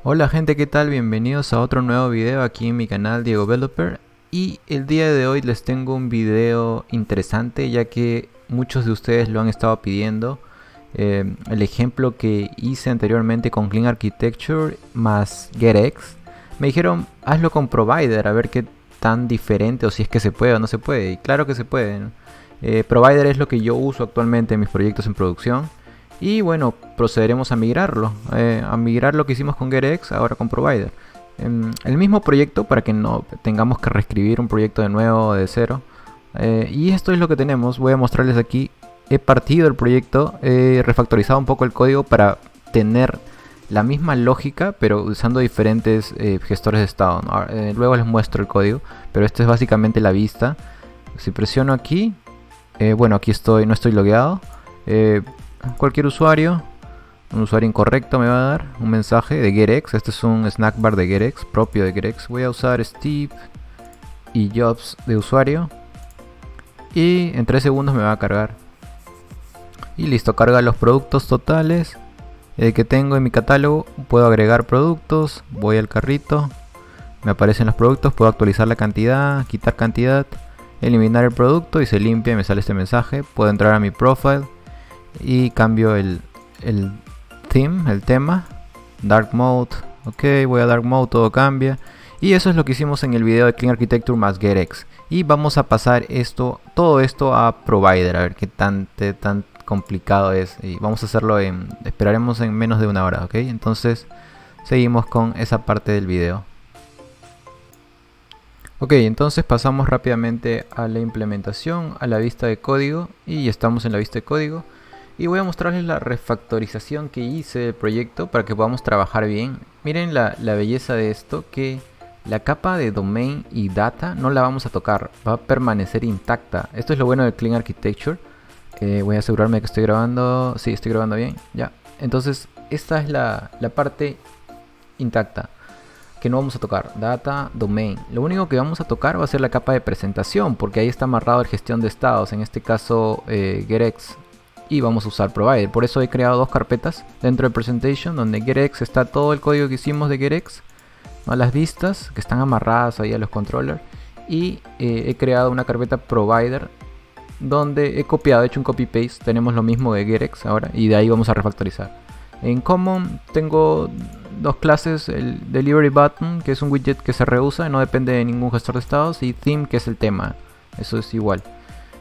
Hola gente, ¿qué tal? Bienvenidos a otro nuevo video aquí en mi canal Diego Developer. Y el día de hoy les tengo un video interesante ya que muchos de ustedes lo han estado pidiendo. El ejemplo que hice anteriormente con Clean Architecture más GetX, me dijeron hazlo con Provider a ver qué tan diferente o si es que se puede o no se puede. Y claro que se puede, ¿no? Provider es lo que yo uso actualmente en mis proyectos en producción. Y bueno, procederemos a migrarlo. A migrar lo que hicimos con GetX ahora con Provider. El mismo proyecto para que no tengamos que reescribir un proyecto de nuevo de cero. Y esto es lo que tenemos. Voy a mostrarles aquí. He partido el proyecto. He refactorizado un poco el código para tener la misma lógica, pero usando diferentes gestores de estado, ¿no? Luego les muestro el código, pero esto es básicamente la vista. Si presiono aquí, bueno, aquí estoy, no estoy logueado. Cualquier usuario, un usuario incorrecto me va a dar un mensaje de GetX. Este es un snack bar de GetX, propio de GetX. Voy a usar Steve y Jobs de usuario y en 3 segundos me va a cargar. Y listo, carga los productos totales que tengo en mi catálogo. Puedo agregar productos, voy al carrito, me aparecen los productos, puedo actualizar la cantidad, quitar cantidad, eliminar el producto y se limpia y me sale este mensaje. Puedo entrar a mi profile y cambio el theme, el tema, dark mode. Ok, voy a dark mode, todo cambia. Y eso es lo que hicimos en el video de Clean Architecture más GetX. Y vamos a pasar todo esto a Provider, a ver qué tan complicado es. Y vamos a hacerlo esperaremos en menos de una hora, ok. Entonces seguimos con esa parte del video. Ok, entonces pasamos rápidamente a la implementación, a la vista de código. Y estamos en la vista de código. Y voy a mostrarles la refactorización que hice del proyecto para que podamos trabajar bien. Miren la belleza de esto, que la capa de domain y data no la vamos a tocar, va a permanecer intacta. Esto es lo bueno de Clean Architecture. Voy a asegurarme que estoy grabando. Sí, estoy grabando bien, ya. Entonces esta es la parte intacta que no vamos a tocar, data, domain. Lo único que vamos a tocar va a ser la capa de presentación, porque ahí está amarrado el gestión de estados, en este caso GetX. Y vamos a usar Provider. Por eso he creado dos carpetas dentro de Presentation, donde GetX está todo el código que hicimos de GetX, ¿no? Las vistas que están amarradas ahí a los controllers. Y he creado una carpeta Provider donde he copiado, he hecho un copy paste. Tenemos lo mismo de GetX ahora y de ahí vamos a refactorizar. En Common tengo dos clases, el Delivery Button, que es un widget que se reusa, no depende de ningún gestor de estados, y Theme, que es el tema. Eso es igual.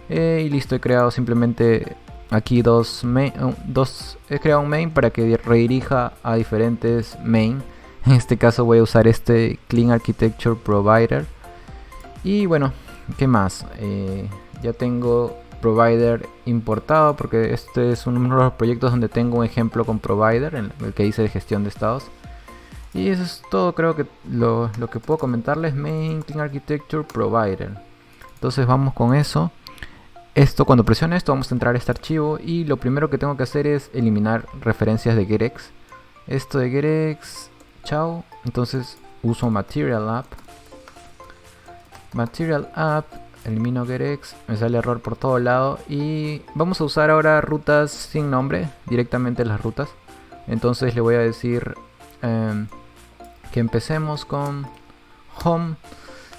Y listo, he creado simplemente aquí he creado un main para que redirija a diferentes main. En este caso voy a usar este Clean Architecture Provider. Y bueno, ¿qué más? Ya tengo Provider importado porque este es uno de los proyectos donde tengo un ejemplo con Provider, en el que hice de gestión de estados. Y eso es todo, creo que lo que puedo comentarles. Main Clean Architecture Provider. Entonces vamos con eso. Cuando presione esto vamos a entrar a este archivo y lo primero que tengo que hacer es eliminar referencias de GetX. Esto de GetX, chao. Entonces uso Material App, elimino GetX, me sale error por todo lado y vamos a usar ahora rutas sin nombre, directamente las rutas. Entonces le voy a decir que empecemos con Home,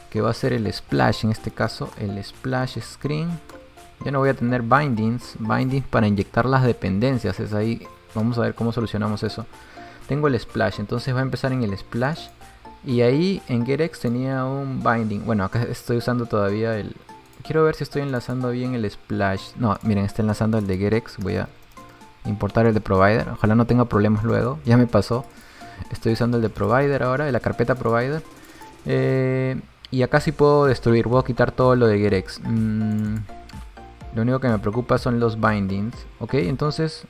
que va a ser el splash, en este caso el splash screen. Ya no voy a tener bindings para inyectar las dependencias, es ahí. Vamos a ver cómo solucionamos eso. Tengo el splash, entonces va a empezar en el splash. Y ahí en GetX tenía un binding. Bueno, acá estoy usando todavía el... Quiero ver si estoy enlazando bien el splash. No, miren, está enlazando el de GetX. Voy a importar el de Provider. Ojalá no tenga problemas luego, ya me pasó. Estoy usando el de Provider ahora, de la carpeta Provider. Y acá sí puedo destruir, puedo quitar todo lo de GetX. Lo único que me preocupa son los bindings. Ok, entonces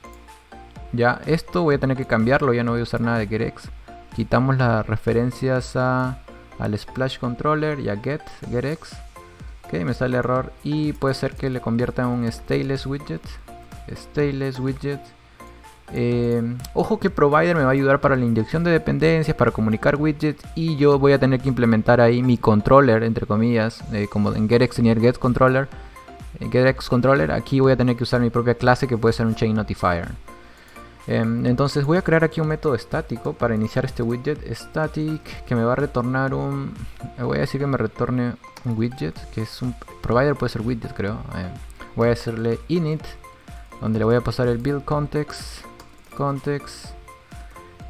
ya esto voy a tener que cambiarlo. Ya no voy a usar nada de GetX. Quitamos las referencias al Splash Controller y a GetX. Ok, me sale error y puede ser que le convierta en un Stateless Widget. Ojo que Provider me va a ayudar para la inyección de dependencias, para comunicar widgets, y yo voy a tener que implementar ahí mi controller, entre comillas, como en GetX tenía el GetX Controller, aquí voy a tener que usar mi propia clase que puede ser un Chain Notifier. Entonces voy a crear aquí un método estático para iniciar este widget static que me va a retornar voy a decir que me retorne un widget que es un provider, puede ser widget creo. Voy a decirle init, donde le voy a pasar el build context,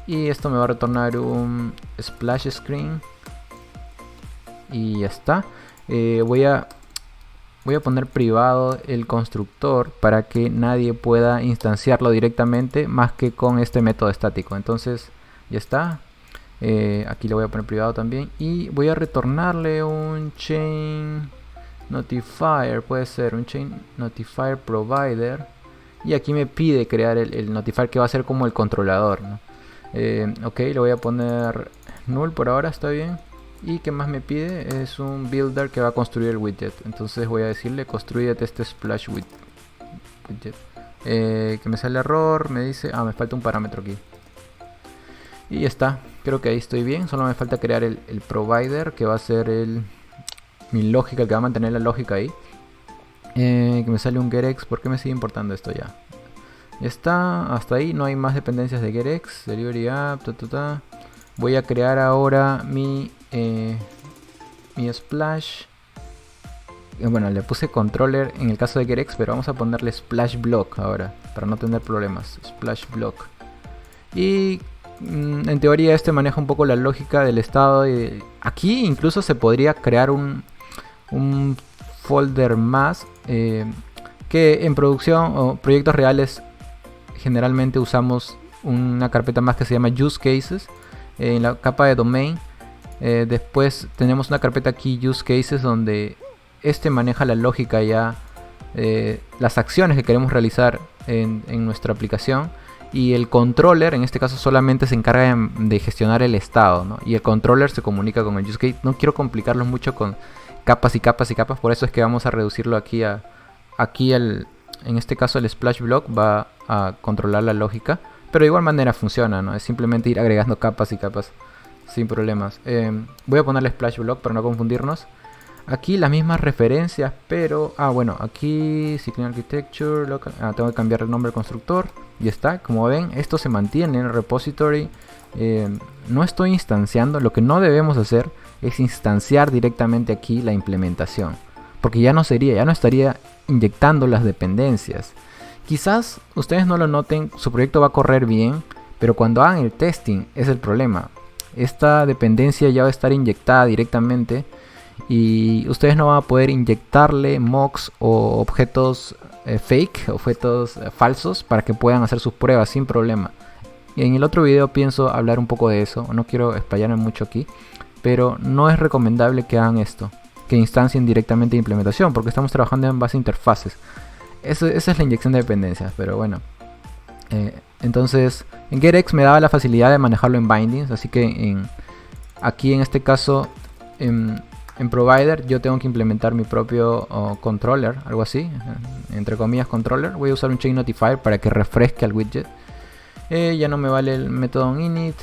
y esto me va a retornar un splash screen y ya está. Voy a poner privado el constructor para que nadie pueda instanciarlo directamente más que con este método estático. Entonces ya está. Aquí le voy a poner privado también y voy a retornarle un chain notifier, puede ser un chain notifier provider, y aquí me pide crear el notifier que va a ser como el controlador, ¿no? Ok, le voy a poner null por ahora, está bien. Y que más me pide es un builder que va a construir el widget. Entonces voy a decirle construyete este splash widget. Que me sale error, me dice, me falta un parámetro aquí. Y ya está, creo que ahí estoy bien. Solo me falta crear el provider que va a ser mi lógica, el que va a mantener la lógica ahí. Que me sale un getX, ¿por qué me sigue importando esto ya? Ya está, hasta ahí no hay más dependencias de getX, delivery app, Voy a crear ahora mi splash. Bueno, le puse controller en el caso de getX, pero vamos a ponerle splash block ahora para no tener problemas. Splash block. Y en teoría este maneja un poco la lógica del estado. Aquí incluso se podría crear un folder más que en producción o proyectos reales generalmente usamos una carpeta más que se llama use cases en la capa de domain. Después tenemos una carpeta aquí use cases donde este maneja la lógica ya, las acciones que queremos realizar en nuestra aplicación, y el controller en este caso solamente se encarga de gestionar el estado, ¿no? Y el controller se comunica con el use case. No quiero complicarlo mucho con capas y capas y capas, por eso es que vamos a reducirlo aquí en este caso el splash block va a controlar la lógica, pero de igual manera funciona, ¿no? Es simplemente ir agregando capas y capas sin problemas. Voy a ponerle splash block para no confundirnos. Aquí las mismas referencias, pero bueno, aquí Cycling Architecture local, tengo que cambiar el nombre del constructor. Y está, como ven, esto se mantiene en el repository. No estoy instanciando. Lo que no debemos hacer es instanciar directamente aquí la implementación, porque ya no estaría inyectando las dependencias. Quizás ustedes no lo noten, su proyecto va a correr bien, pero cuando hagan el testing es el problema. Esta dependencia ya va a estar inyectada directamente y ustedes no van a poder inyectarle mocks o objetos fake, objetos falsos, para que puedan hacer sus pruebas sin problema. Y en el otro video pienso hablar un poco de eso, no quiero explayarme mucho aquí, pero no es recomendable que hagan esto, que instancien directamente implementación, porque estamos trabajando en base a interfaces. Esa es la inyección de dependencias, pero bueno. Entonces, en getX me daba la facilidad de manejarlo en bindings, así que aquí en este caso, en provider, yo tengo que implementar mi propio controller, algo así, entre comillas controller. Voy a usar un chain notifier para que refresque al widget. Ya no me vale el método init.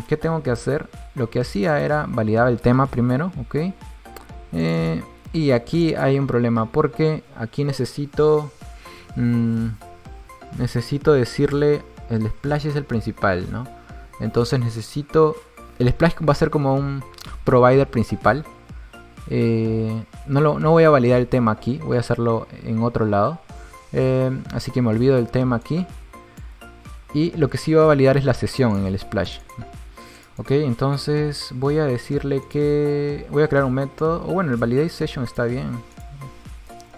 ¿Qué tengo que hacer? Lo que hacía era validar el tema primero, ok. Y aquí hay un problema porque aquí necesito decirle el splash es el principal, ¿no? Entonces el splash va a ser como un provider principal. No voy a validar el tema aquí, voy a hacerlo en otro lado. Así que me olvido del tema aquí. Y lo que sí va a validar es la sesión en el splash. Ok, entonces voy a decirle que voy a crear un método, o bueno, el validate session está bien.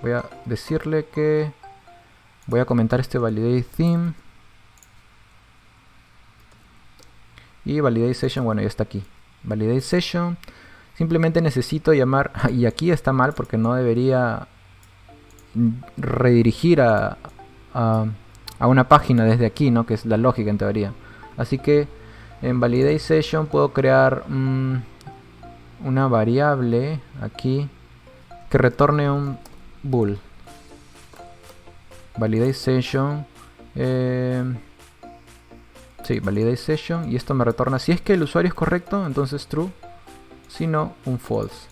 Voy a decirle que voy a comentar este validate theme. Y validate session, bueno, ya está aquí. Validate session. Simplemente necesito llamar, y aquí está mal porque no debería redirigir a una página desde aquí, ¿no? Que es la lógica en teoría. Así que en validate session puedo crear una variable aquí que retorne un bool. Validate session. Sí, validate session. Y esto me retorna, si es que el usuario es correcto, entonces true. Si no, un false.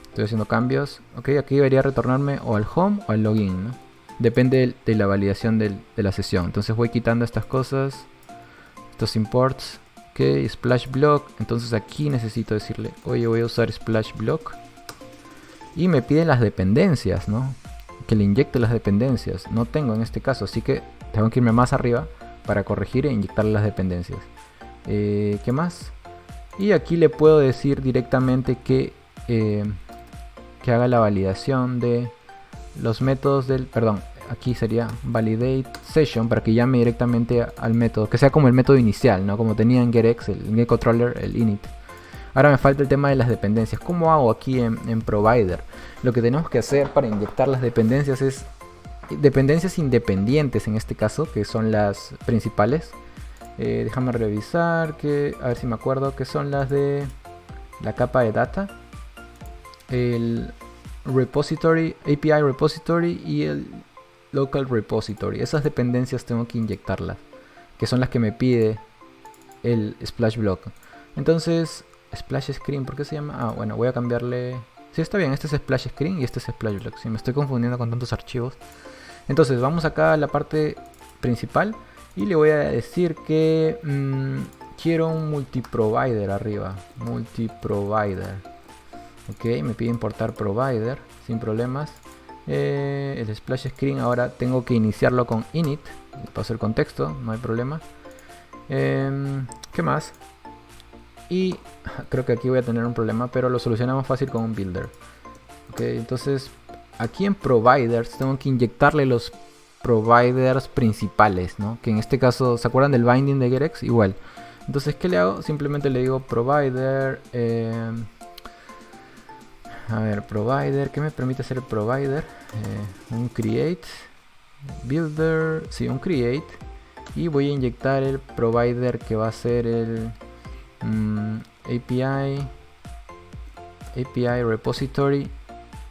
Estoy haciendo cambios. Ok, aquí debería retornarme o al home o al login, ¿no? depende de la validación de la sesión. Entonces voy quitando estas cosas, estos imports. Ok, splash block. Entonces aquí necesito decirle, oye, voy a usar splash block. Y me piden las dependencias, ¿no? Que le inyecte las dependencias. No tengo en este caso, así que tengo que irme más arriba para corregir e inyectar las dependencias. ¿Qué más? Y aquí le puedo decir directamente que haga la validación de los métodos del... Perdón, aquí sería validate session para que llame directamente al método. Que sea como el método inicial, ¿no? Como tenía en getX, el getController, el init. Ahora me falta el tema de las dependencias. ¿Cómo hago aquí en provider? Lo que tenemos que hacer para inyectar las dependencias es dependencias independientes en este caso, que son las principales. Déjame revisar, a ver si me acuerdo, que son las de la capa de data, el repository, API repository y el local repository. Esas dependencias tengo que inyectarlas, que son las que me pide el splash block. Entonces, splash screen, ¿por qué se llama? Ah, bueno, voy a cambiarle. Sí, está bien, este es splash screen y este es splash block. Sí, me estoy confundiendo con tantos archivos. Entonces, vamos acá a la parte principal y le voy a decir que quiero un multiprovider arriba. Multiprovider. Ok, me pide importar provider sin problemas. El splash screen ahora tengo que iniciarlo con init. Paso el contexto, no hay problema. ¿Qué más? Y creo que aquí voy a tener un problema, pero lo solucionamos fácil con un builder. Ok, entonces aquí en providers tengo que inyectarle los providers principales, ¿no? Que en este caso, ¿se acuerdan del binding de getX? Igual. Entonces, ¿qué le hago? Simplemente le digo provider. A ver, provider. ¿Qué me permite hacer el provider? Un create. Builder. Sí, un create. Y voy a inyectar el provider que va a ser el API repository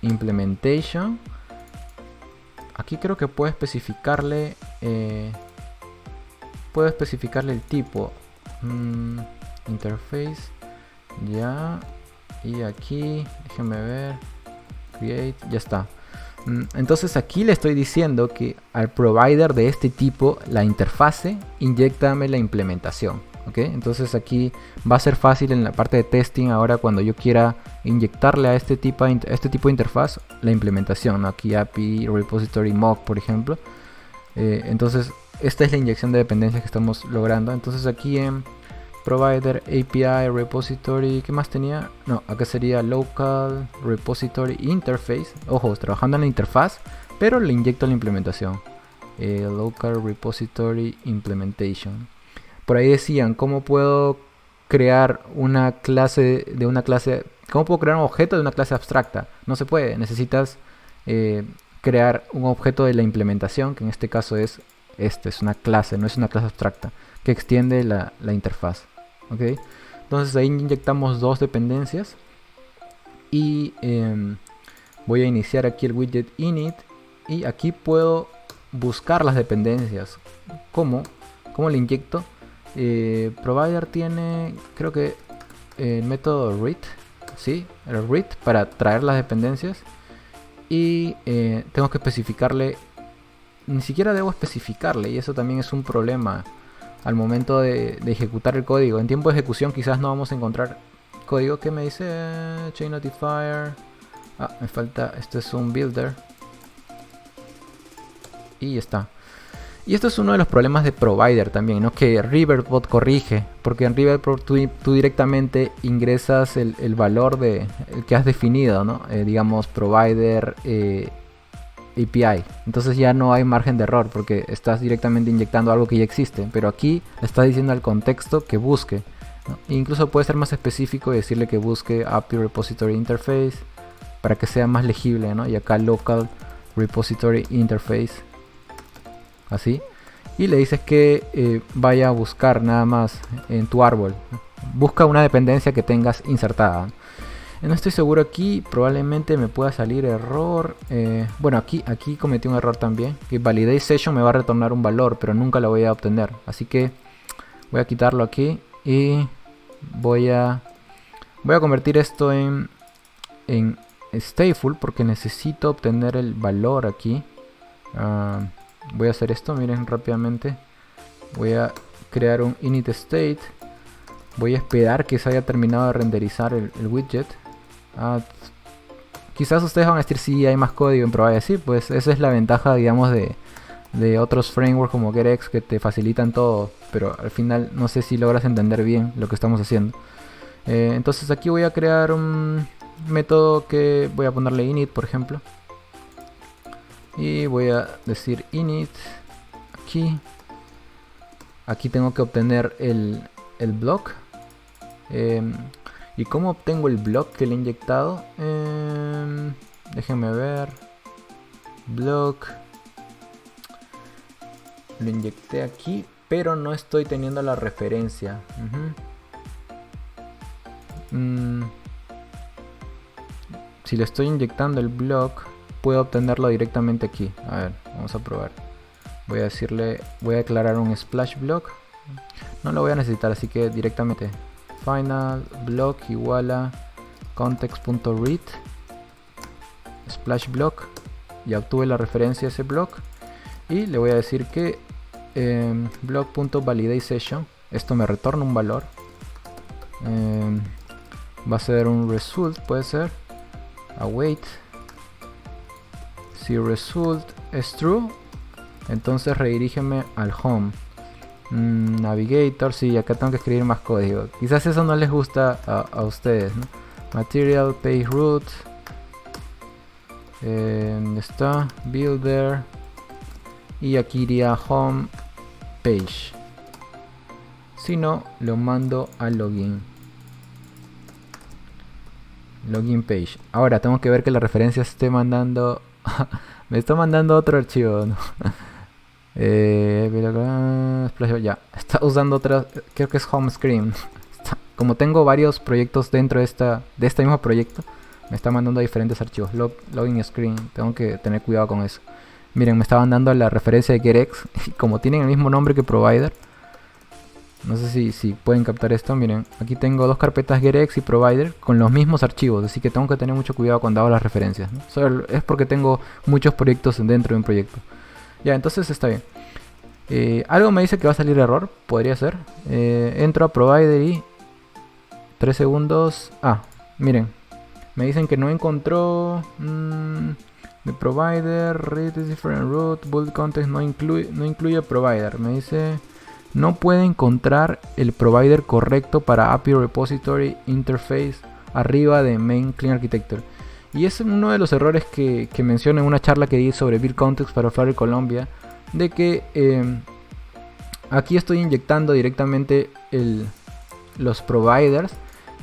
implementation. Aquí creo que puedo especificarle el tipo interface ya, y aquí déjenme ver, create, ya está. Entonces aquí le estoy diciendo que al provider de este tipo, la interfase, inyéctame la implementación. ¿Okay? Entonces aquí va a ser fácil en la parte de testing ahora cuando yo quiera inyectarle a este tipo de interfaz la implementación, ¿no? Aquí API repository mock, por ejemplo. Entonces esta es la inyección de dependencias que estamos logrando. Entonces aquí en provider API repository, ¿qué más tenía? No, acá sería local repository interface. Ojo, trabajando en la interfaz, pero le inyecto la implementación. Local repository implementation. Por ahí decían, ¿cómo puedo crear una clase de una clase? ¿Cómo puedo crear un objeto de una clase abstracta? No se puede, necesitas crear un objeto de la implementación, que en este caso es una clase, no es una clase abstracta, que extiende la interfaz. ¿Okay? Entonces ahí inyectamos dos dependencias y voy a iniciar aquí el widget init y aquí puedo buscar las dependencias. ¿Cómo le inyecto? Provider tiene, creo que el método read, ¿sí? El read para traer las dependencias y tengo que especificarle, ni siquiera debo especificarle, y eso también es un problema al momento de ejecutar el código. En tiempo de ejecución quizás no vamos a encontrar código que me dice chain notifier. Me falta, esto es un builder y ya está. Y esto es uno de los problemas de provider también, ¿no? Que Riverbot corrige, porque en Riverbot tú directamente ingresas el valor el que has definido, ¿no? Digamos provider API. Entonces ya no hay margen de error porque estás directamente inyectando algo que ya existe, pero aquí le estás diciendo al contexto que busque, ¿no? E incluso puede ser más específico y decirle que busque API repository interface para que sea más legible, ¿no? Y acá local repository interface. Así, y le dices que vaya a buscar nada más en tu árbol, busca una dependencia que tengas insertada. No estoy seguro aquí, probablemente me pueda salir error. Bueno, aquí cometí un error también, que validate session me va a retornar un valor, pero nunca lo voy a obtener, así que voy a quitarlo aquí y voy a convertir esto en stateful porque necesito obtener el valor aquí. Voy a hacer esto, miren rápidamente. Voy a crear un init state. Voy a esperar que se haya terminado de renderizar el widget. Quizás ustedes van a decir si hay más código en Provider. Sí, pues esa es la ventaja, digamos, de otros frameworks como GetX que te facilitan todo, pero al final no sé si logras entender bien lo que estamos haciendo. Entonces aquí voy a crear un método que voy a ponerle init, por ejemplo, y voy a decir init aquí tengo que obtener el block. ¿Y cómo obtengo el block que le he inyectado? Déjenme ver. Block. Lo inyecté aquí, pero no estoy teniendo la referencia. Si le estoy inyectando el block, puedo obtenerlo directamente aquí. A ver, vamos a probar. Voy a declarar un splash block. No lo voy a necesitar, así que directamente final block igual a context.read splash block. Ya obtuve la referencia a ese block. Y le voy a decir que block.validateSession, esto me retorna un valor. Va a ser un result, puede ser await. Si result es true, entonces redirígeme al home. Navigator, sí, acá tengo que escribir más código. Quizás eso no les gusta a ustedes, ¿no? Material, page root, está builder, y aquí iría home page. Si no, lo mando a login page. Ahora tengo que ver que la referencia esté mandando me está mandando otro archivo, ¿no? Ya, está usando otra, creo que es home screen. Como tengo varios proyectos dentro de este mismo proyecto, me está mandando diferentes archivos. Login screen, tengo que tener cuidado con eso. Miren, me estaban dando la referencia de GetX, y como tienen el mismo nombre que Provider, no sé si pueden captar esto. Miren, aquí tengo dos carpetas GetX y Provider con los mismos archivos, así que tengo que tener mucho cuidado cuando hago las referencias, ¿no? Es porque tengo muchos proyectos dentro de un proyecto. Ya, entonces está bien. Algo me dice que va a salir error, podría ser. Entro a Provider y 3 segundos. Miren, me dicen que no encontró the provider, read is different root, bold context no incluye provider. Me dice no puede encontrar el provider correcto para API Repository Interface arriba de Main Clean Architecture. Y es uno de los errores que menciono en una charla que di sobre Build Context para Flutter Colombia, de que aquí estoy inyectando directamente los providers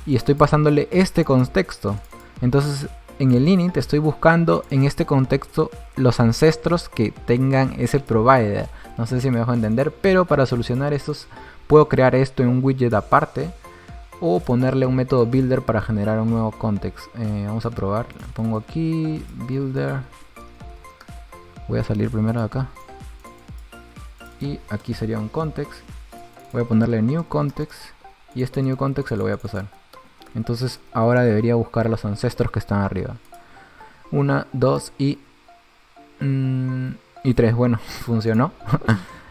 y estoy pasándole este contexto. Entonces en el init estoy buscando en este contexto los ancestros que tengan ese provider. No sé si me dejo entender, pero para solucionar estos puedo crear esto en un widget aparte o ponerle un método builder para generar un nuevo context. Vamos a probar. Pongo aquí builder. Voy a salir primero de acá. Y aquí sería un context. Voy a ponerle new context. Y este new context se lo voy a pasar. Entonces ahora debería buscar los ancestros que están arriba. 1, 2 y 3. Bueno, funcionó.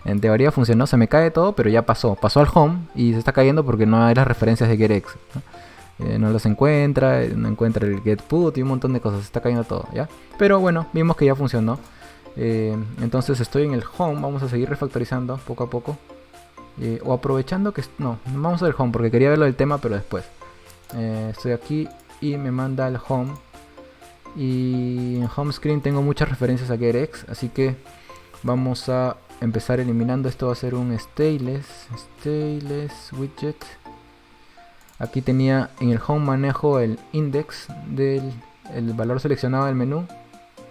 En teoría funcionó, se me cae todo, pero ya pasó. Pasó al home y se está cayendo porque no hay las referencias de GetX, ¿no? No los encuentra, no encuentra el getPut y un montón de cosas. Se está cayendo todo, ¿ya? Pero bueno, vimos que ya funcionó. Entonces estoy en el home. Vamos a seguir refactorizando poco a poco. O aprovechando que... No, vamos al home porque quería ver lo del tema, pero después. Estoy aquí y me manda al home. Y en home screen tengo muchas referencias a GetX, así que vamos a empezar eliminando. Esto va a ser un stateless widget. Aquí tenía en el home manejo el index del valor seleccionado del menú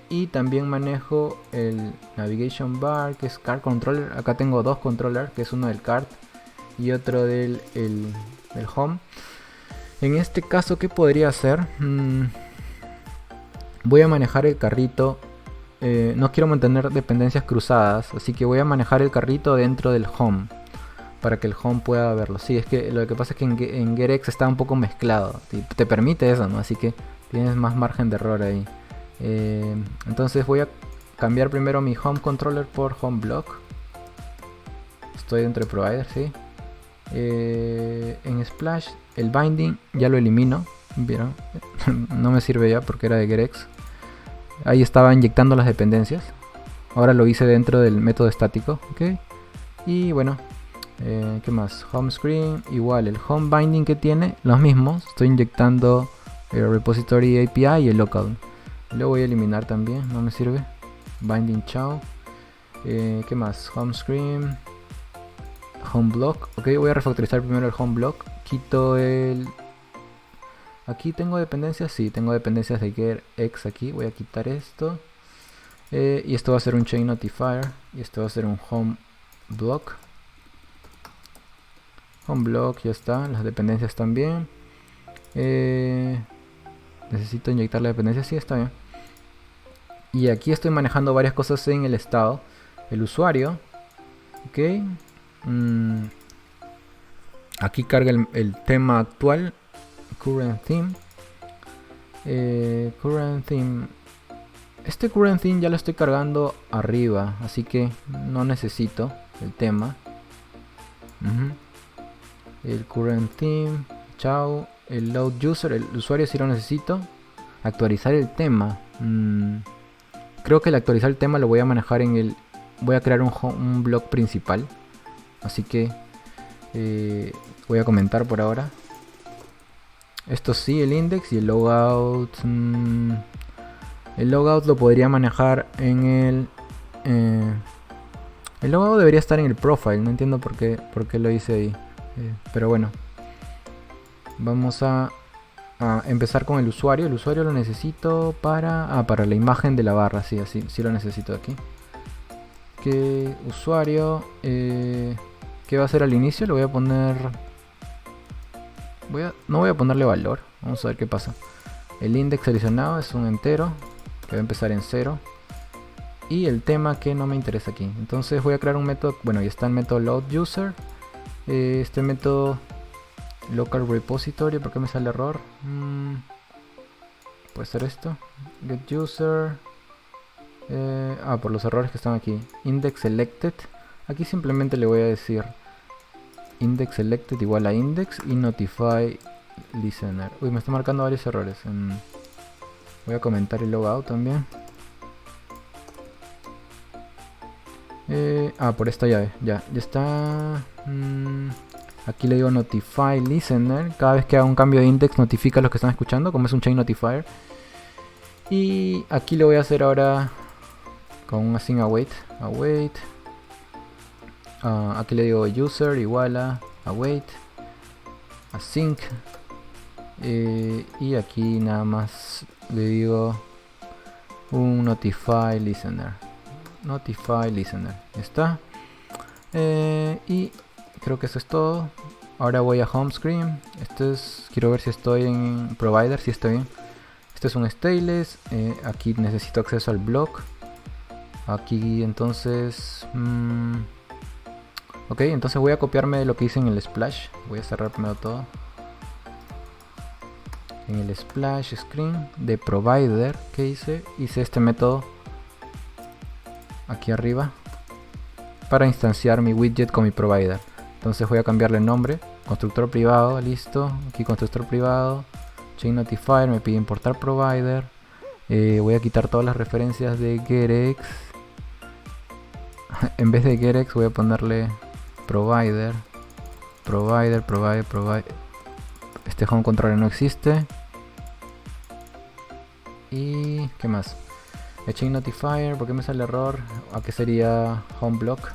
y también manejo el navigation bar, que es card controller. Acá tengo dos controllers, que es uno del card y otro del home. En este caso, ¿qué podría hacer? Voy a manejar el carrito. No quiero mantener dependencias cruzadas, así que voy a manejar el carrito dentro del home para que el home pueda verlo. Sí, es que lo que pasa es que en GetX está un poco mezclado. Te permite eso, ¿no? Así que tienes más margen de error ahí. Entonces voy a cambiar primero mi home controller por home block. Estoy dentro de provider, sí. En Splash el binding ya lo elimino. ¿Vieron? No me sirve ya porque era de Gerex. Ahí estaba inyectando las dependencias. Ahora lo hice dentro del método estático. ¿Ok? Y bueno, ¿qué más? Home screen, igual el home binding que tiene, los mismos. Estoy inyectando el repository API y el local. Lo voy a eliminar también, no me sirve. Binding chao. ¿Qué más? Home screen, home block. Ok, voy a refactorizar primero el home block. Quito el... Aquí tengo dependencias, sí, tengo dependencias de getX aquí. Voy a quitar esto. Y esto va a ser un chain notifier. Y esto va a ser un home block. Home block, ya está. Las dependencias también. Necesito inyectar la dependencia, sí, está bien. Y aquí estoy manejando varias cosas en el estado. El usuario. Ok. Aquí carga el tema actual. Current theme. Current theme. Este current theme ya lo estoy cargando arriba, así que no necesito el tema. El current theme, chao. El load user, el usuario sí lo necesito. Actualizar el tema. Creo que el actualizar el tema lo voy a manejar en el... Voy a crear un blog principal. Así que voy a comentar por ahora. Esto sí, el index y el logout. El logout lo podría manejar en el... el logout debería estar en el profile. No entiendo por qué lo hice ahí. Pero bueno. Vamos a empezar con el usuario. El usuario lo necesito para la imagen de la barra. Sí, así sí lo necesito aquí. Que usuario, ¿qué va a hacer al inicio? Le voy a poner... no voy a ponerle valor. Vamos a ver qué pasa. El index seleccionado es un entero, que va a empezar en 0. Y el tema que no me interesa aquí. Entonces voy a crear un método. Bueno, ya está el método load user. Este método local repository. ¿Por qué me sale error? Puede ser esto. Get user. Por los errores que están aquí. Index selected. Aquí simplemente le voy a decir index selected igual a index y notify listener. Uy, me está marcando varios errores. Voy a comentar el logout también. Por esta llave. Ya está. Aquí le digo notify listener. Cada vez que haga un cambio de index notifica a los que están escuchando, como es un chain notifier. Y aquí lo voy a hacer ahora con un async await. Aquí le digo user igual a await async. Y aquí nada más le digo un notify listener. Ya está. Y creo que eso es todo. Ahora voy a home screen. Quiero ver si estoy en provider, si estoy bien. Este es un stateless. Aquí necesito acceso al block. Aquí entonces... ok, entonces voy a copiarme de lo que hice en el splash. Voy a cerrar primero todo. En el splash screen de provider, ¿qué hice? Hice este método aquí arriba para instanciar mi widget con mi provider. Entonces voy a cambiarle el nombre. Constructor privado, listo. Aquí constructor privado. Chain notifier, me pide importar provider. Voy a quitar todas las referencias de Gerex. En vez de Gerex voy a ponerle provider. Este home controller no existe. Y ¿qué más? El chain notifier, ¿por qué me sale error? ¿A qué sería home block?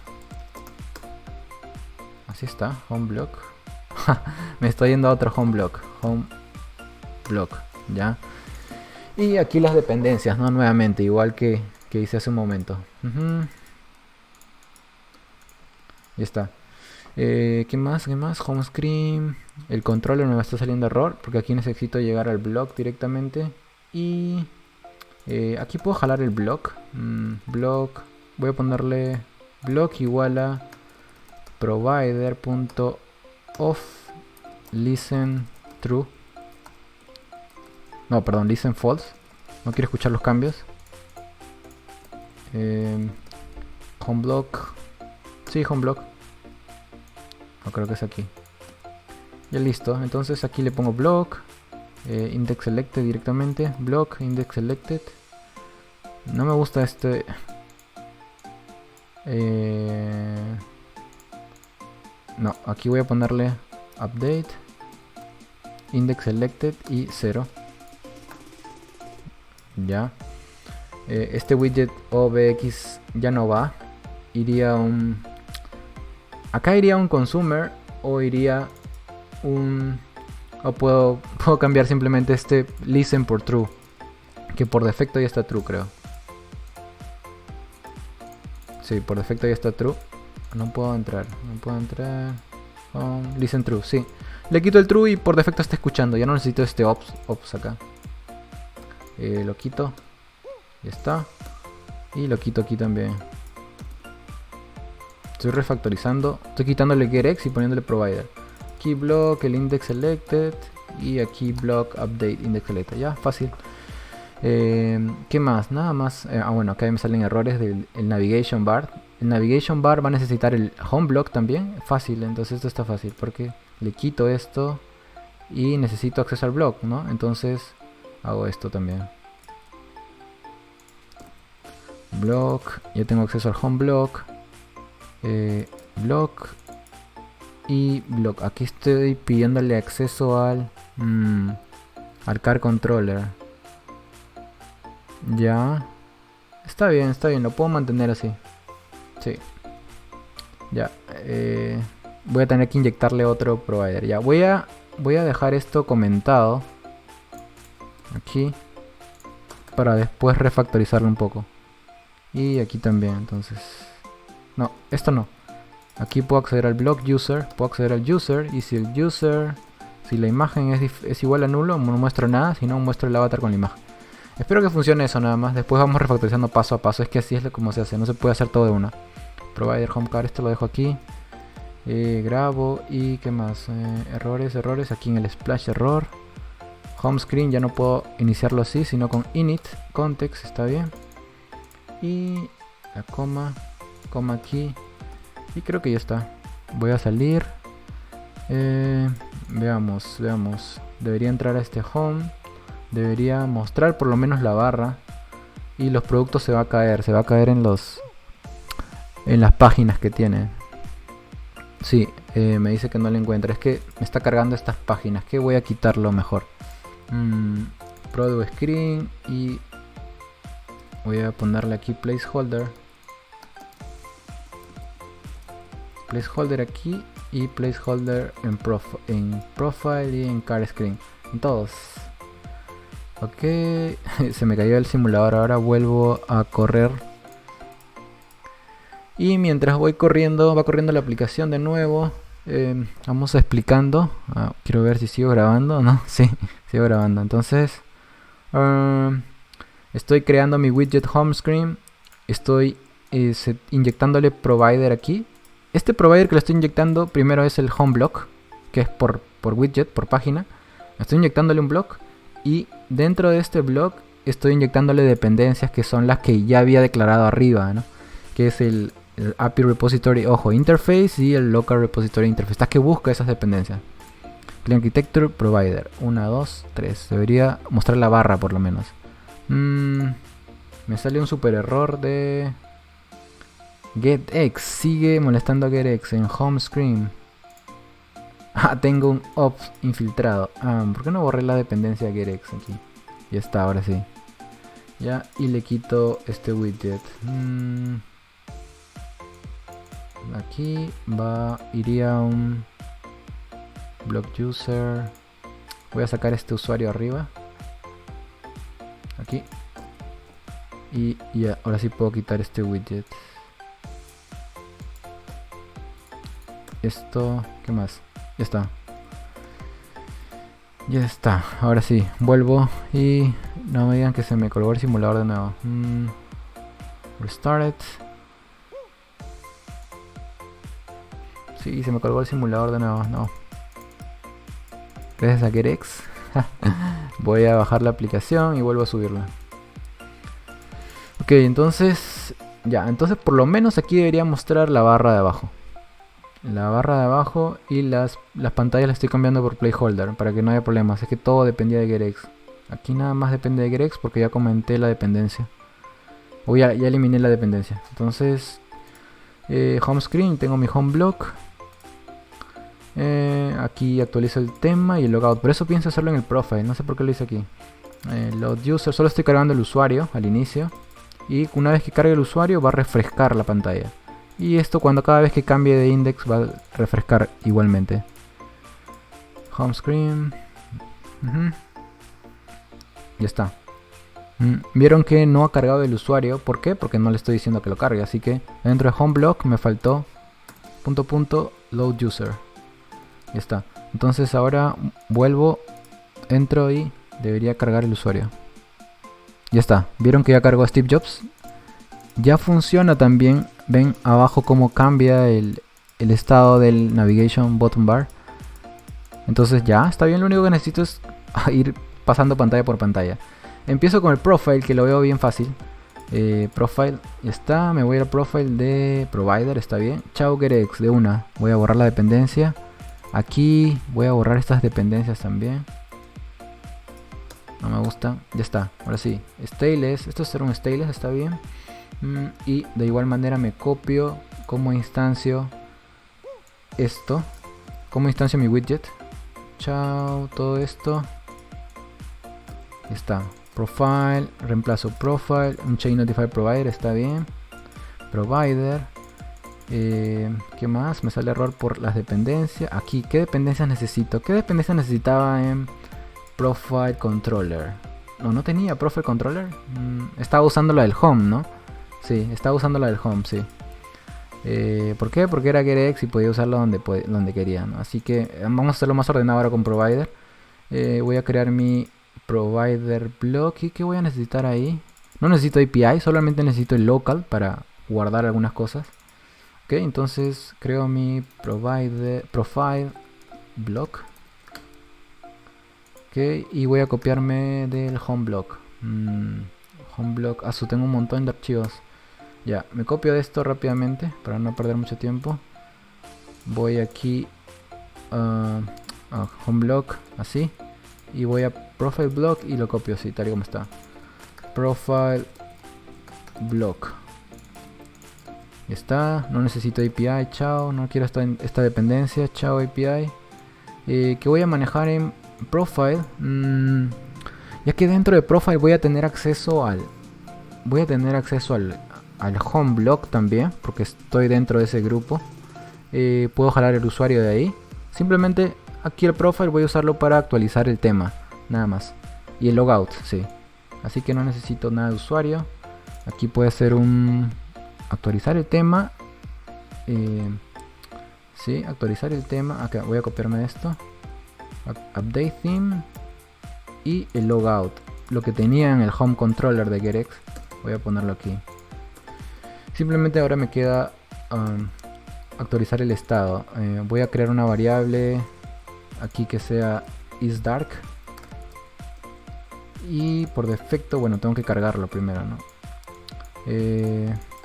Así está, home block. Me estoy yendo a otro home block. ¿Ya? Y aquí las dependencias, ¿no? Nuevamente, igual que hice hace un momento. Ya está. ¿Qué más? Home screen. El controller me va a estar saliendo error porque aquí necesito llegar al block directamente. Y aquí puedo jalar el block. Block. Voy a ponerle block igual a provider.off listen true. No, perdón, listen false. No quiero escuchar los cambios. Home block. Sí, home block. No, creo que es aquí. Ya listo. Entonces aquí le pongo block. Index selected directamente. Block, index selected. No me gusta este. No, aquí voy a ponerle update. Index selected y 0. Ya. Este widget OBX ya no va. Iría un... Acá iría un consumer o iría un... O puedo cambiar simplemente este listen por true. Que por defecto ya está true, creo. Sí, por defecto ya está true. No puedo entrar. Listen true, sí. Le quito el true y por defecto está escuchando. Ya no necesito este ops acá. Lo quito. Ya está. Y lo quito aquí también. Estoy refactorizando. Estoy quitándole getX y poniéndole provider. Aquí block, el index selected. Y aquí block, update, index selected. Ya, fácil. ¿Qué más? Nada más. Bueno, acá me salen errores del navigation bar. El navigation bar va a necesitar el home block también. Fácil, entonces esto está fácil. Porque le quito esto. Y necesito acceso al block, ¿no? Entonces hago esto también. Block, ya tengo acceso al home block. Block y block. Aquí estoy pidiéndole acceso al car controller. Ya. Está bien, lo puedo mantener así. Sí. Ya. Voy a tener que inyectarle otro provider. Ya, voy a dejar esto comentado aquí para después refactorizarlo un poco. Y aquí también, entonces. No, esto no. Aquí puedo acceder al block user. Puedo acceder al user. Y si el user, si la imagen es igual a nulo, no muestro nada. Si no, muestro el avatar con la imagen. Espero que funcione eso nada más. Después vamos refactorizando paso a paso. Es que así es como se hace. No se puede hacer todo de una. Provider home car. Esto lo dejo aquí. Grabo. Y qué más. Errores. Aquí en el splash error. Home screen ya no puedo iniciarlo así, sino con init. Context. Está bien. Y la coma aquí. Y creo que ya está. Voy a salir. Veamos. Debería entrar a este home. Debería mostrar por lo menos la barra. Y los productos se va a caer. Se va a caer en las páginas que tiene. Sí, me dice que no lo encuentra. Es que me está cargando estas páginas. Que voy a quitarlo mejor. Product screen. Y voy a ponerle aquí placeholder. Placeholder aquí. Y placeholder en profile y en car screen. En todos. Ok. Se me cayó el simulador. Ahora vuelvo a correr. Y mientras va corriendo la aplicación de nuevo. Vamos explicando. Quiero ver si sigo grabando. No, sí, sigo grabando. Entonces estoy creando mi widget home screen. Estoy inyectándole provider aquí. Este provider que le estoy inyectando primero es el home block, que es por widget, por página. Estoy inyectándole un block. Y dentro de este block estoy inyectándole dependencias que son las que ya había declarado arriba, ¿no? Que es el API Repository, ojo, Interface y el Local Repository Interface. Está que busca esas dependencias. Clean Architecture Provider. 1, 2, 3. Debería mostrar la barra por lo menos. Me sale un super error de getX. Sigue molestando a getX en home screen. Tengo un ops infiltrado. ¿Por qué no borré la dependencia de getX aquí? Ya está, ahora sí. Ya, y le quito este widget. Aquí iría un block user. Voy a sacar este usuario arriba. Aquí. Y ya, ahora sí puedo quitar este widget. Esto, ¿qué más? Ya está. Ya está. Ahora sí, vuelvo y no me digan que se me colgó el simulador de nuevo. Restart it. Sí, se me colgó el simulador de nuevo. No. Gracias a getX. Voy a bajar la aplicación y vuelvo a subirla. Ok, entonces Ya, entonces por lo menos aquí debería mostrar la barra de abajo. La barra de abajo y las pantallas las estoy cambiando por placeholder para que no haya problemas. Es que todo dependía de GetX. Aquí nada más depende de GetX porque ya comenté la dependencia. O ya eliminé la dependencia. Entonces, home screen, tengo mi home block. Aquí actualizo el tema y el logout. Por eso pienso hacerlo en el profile. No sé por qué lo hice aquí. Load user, solo estoy cargando el usuario al inicio. Y una vez que cargue el usuario va a refrescar la pantalla. Y esto cada vez que cambie de index va a refrescar igualmente. Home screen. Ya está. Vieron que no ha cargado el usuario. ¿Por qué? Porque no le estoy diciendo que lo cargue. Así que dentro de home block me faltó load user. Ya está. Entonces ahora vuelvo, entro y debería cargar el usuario. Ya está. ¿Vieron que ya cargó Steve Jobs? Ya funciona también. Ven abajo cómo cambia el estado del navigation button bar. Entonces ya está bien. Lo único que necesito es ir pasando pantalla por pantalla. Empiezo con el profile, que lo veo bien fácil. Profile, ya está. Me voy al profile de provider, está bien. Chao GetX, de una. Voy a borrar la dependencia. Aquí voy a borrar estas dependencias también. No me gusta. Ya está, ahora sí. Stateless, esto será un stateless, está bien. Y de igual manera me copio como instancio esto. Como instancio mi widget. Chao, todo esto. Ya está. Profile, reemplazo profile, un chain notify provider, está bien. Provider. ¿Qué más? Me sale error por las dependencias. Aquí, ¿qué dependencias necesito? ¿Qué dependencias necesitaba en Profile Controller? No tenía Profile Controller. Estaba usando la del Home, ¿no? Sí, estaba usando la del Home, sí. ¿Por qué? Porque era GetX y podía usarlo donde quería, ¿no? Así que vamos a hacerlo más ordenado ahora con Provider. Voy a crear mi Provider block. ¿Y qué voy a necesitar ahí? No necesito API, solamente necesito el local para guardar algunas cosas. Ok, entonces creo mi profile block. Ok, y voy a copiarme del home block. Home block, tengo un montón de archivos. Ya, me copio de esto rápidamente para no perder mucho tiempo. Voy aquí a home block, así. Y voy a profile block y lo copio así, tal y como está. Profile block. Ya está, no necesito API, chao, no quiero esta dependencia, chao API. Que voy a manejar en profile. Ya que dentro de profile voy a tener acceso al home block también, porque estoy dentro de ese grupo. Puedo jalar el usuario de ahí. Simplemente aquí el profile voy a usarlo para actualizar el tema, nada más. Y el logout, sí. Así que no necesito nada de usuario. Aquí puede ser actualizar el tema. Sí, actualizar el tema. Acá voy a copiarme esto. Update theme. Y el logout. Lo que tenía en el home controller de GetX. Voy a ponerlo aquí. Simplemente ahora me queda actualizar el estado. Voy a crear una variable aquí que sea isDark. Y por defecto, bueno, tengo que cargarlo primero, ¿no?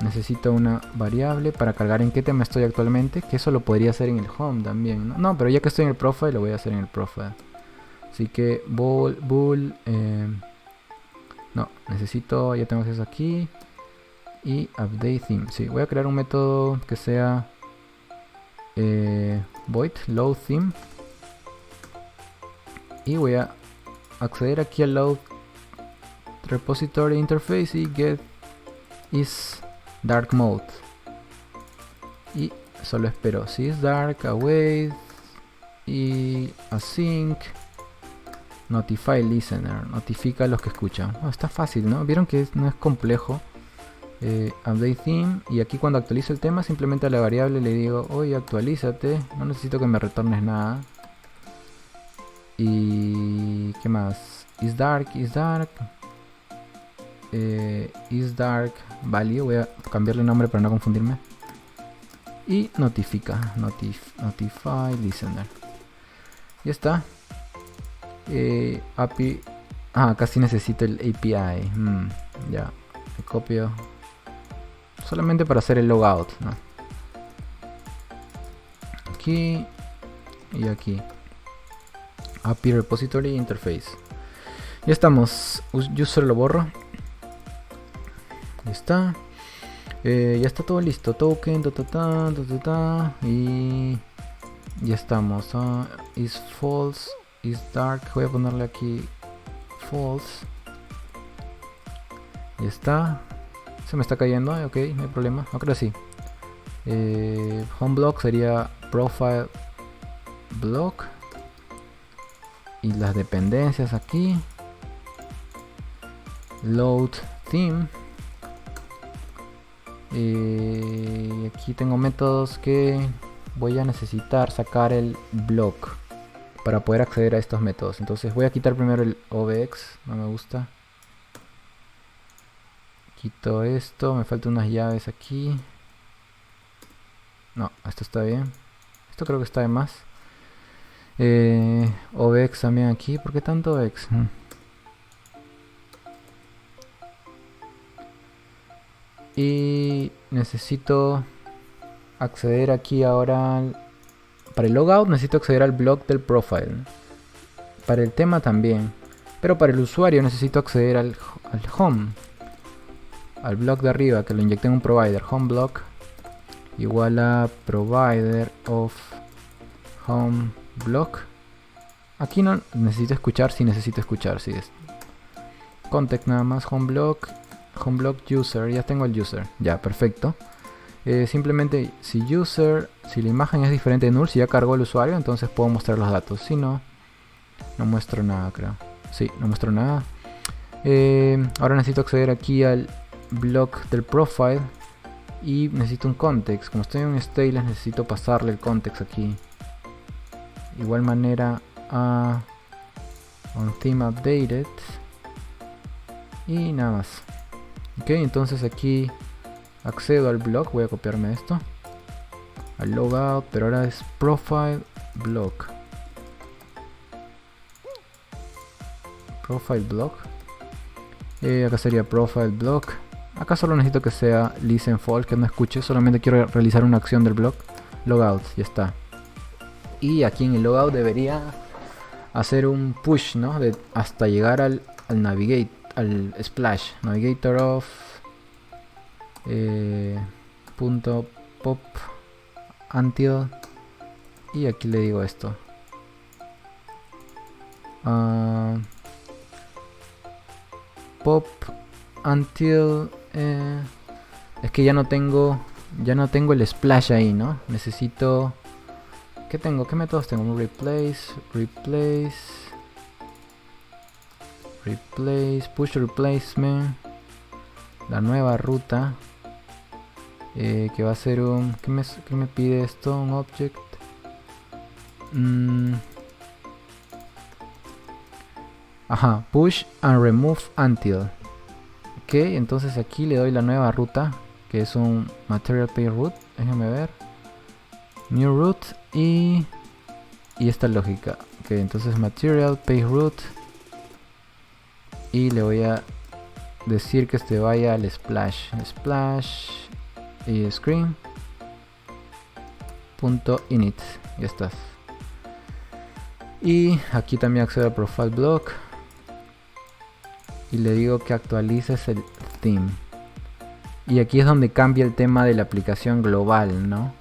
Necesito una variable para cargar en qué tema estoy actualmente, que eso lo podría hacer en el home también, ¿no? No, pero ya que estoy en el profile lo voy a hacer en el profile. Así que bool no, necesito, ya tengo acceso aquí. Y update theme, sí, voy a crear un método que sea void load theme. Y voy a acceder aquí al load repository interface y get is dark mode. Y solo espero si is dark, await y async notify listener, notifica a los que escuchan. Está fácil, ¿no? Vieron que no es complejo. Update theme, y aquí cuando actualizo el tema simplemente a la variable le digo oye, actualízate, no necesito que me retornes nada. Y ¿qué más? Is dark value, voy a cambiarle el nombre para no confundirme. Y notifica, notify listener. Ya está. API. Casi necesito el API. Ya, me copio. solamente para hacer el logout, ¿no? Aquí y aquí. API Repository Interface. Ya estamos. User lo borro. Ya está. Ya está todo listo. Token, y ya estamos. Is false, is dark. Voy a ponerle aquí false. Ya está. Se me está cayendo. Ok, no hay problema. No creo sí. Home block sería profile block. Y las dependencias aquí. Load theme. Aquí tengo métodos que voy a necesitar sacar el block para poder acceder a estos métodos. Entonces voy a quitar primero el OBX, no me gusta. Quito esto, me faltan unas llaves aquí. No, esto está bien. Esto creo que está de más. OBX también aquí. ¿Por qué tanto OBX? Y necesito acceder aquí ahora para el logout. Necesito acceder al blog del profile. Para el tema también, pero para el usuario necesito acceder al home, al blog de arriba que lo inyecté en un provider. Home block igual a provider of home block. Aquí no necesito escuchar, si necesito escuchar, si es context nada más. Home block user, ya tengo el user, ya perfecto. Simplemente si la imagen es diferente de null, si ya cargó el usuario, entonces puedo mostrar los datos. Si no, no muestro nada, creo. Sí, no muestro nada. Ahora necesito acceder aquí al block del profile y necesito un context. Como estoy en un stateless, necesito pasarle el context aquí. Igual manera a on theme updated y nada más. Ok, entonces aquí accedo al blog. Voy a copiarme esto al logout, pero ahora es profile block. Profile block. Acá sería profile block. Acá solo necesito que sea listen fall, que no escuche. Solamente quiero realizar una acción del block. Logout, ya está. Y aquí en el logout debería hacer un push, ¿no? Hasta llegar al navigate, al splash. Navigator of punto pop until. Y aquí le digo esto. Pop until es que ya no tengo el splash ahí, ¿no? Necesito, ¿qué tengo? ¿Qué métodos tengo? Replace, push replacement, la nueva ruta, que va a ser un, ¿qué me pide esto? Un object. Ajá, push and remove until. Ok, entonces aquí le doy la nueva ruta, que es un material pay route. Déjenme ver. New route y esta lógica. Ok, entonces material pay route. Y le voy a decir que este vaya al splash. Splash y screen. .init. Ya estás. Y aquí también accedo al profile block. Y le digo que actualices el theme. Y aquí es donde cambia el tema de la aplicación global, ¿no?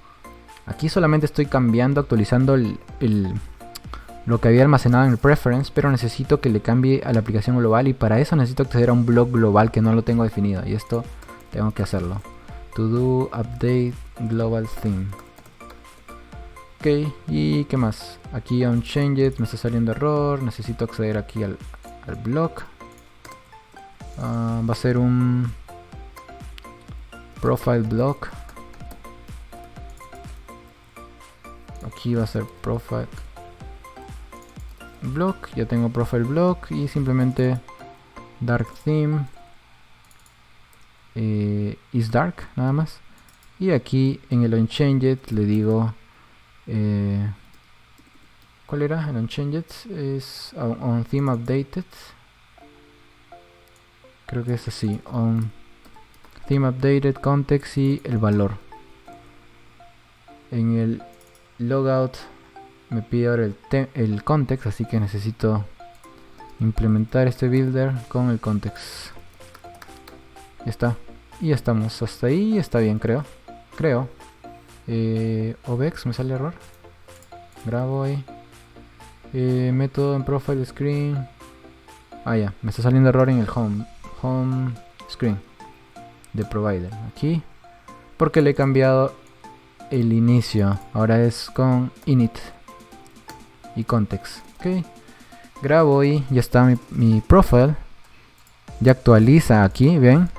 Aquí solamente estoy cambiando, actualizando lo que había almacenado en el preference, pero necesito que le cambie a la aplicación global y para eso necesito acceder a un blog global que no lo tengo definido. Y esto tengo que hacerlo. To do update global theme. Ok, y qué más. Aquí on changed me está saliendo error. Necesito acceder aquí al blog. Va a ser un profile block. Aquí va a ser profile block. Ya tengo profile block y simplemente dark theme is dark, nada más. Y aquí en el unchanged le digo ¿cuál era? El unchanged es on theme updated. Creo que es así, on theme updated, context y el valor. En el logout me pide ahora el context, así que necesito implementar este builder con el context. Ya está. Y ya estamos. Hasta ahí está bien, creo. Obex, me sale error. Grabo ahí. Método en profile screen. Ah, ya. Me está saliendo error en el home screen de provider. Aquí. Porque le he cambiado el inicio. Ahora es con init y context. Ok. Grabo y ya está mi profile. Ya actualiza aquí, ¿ven?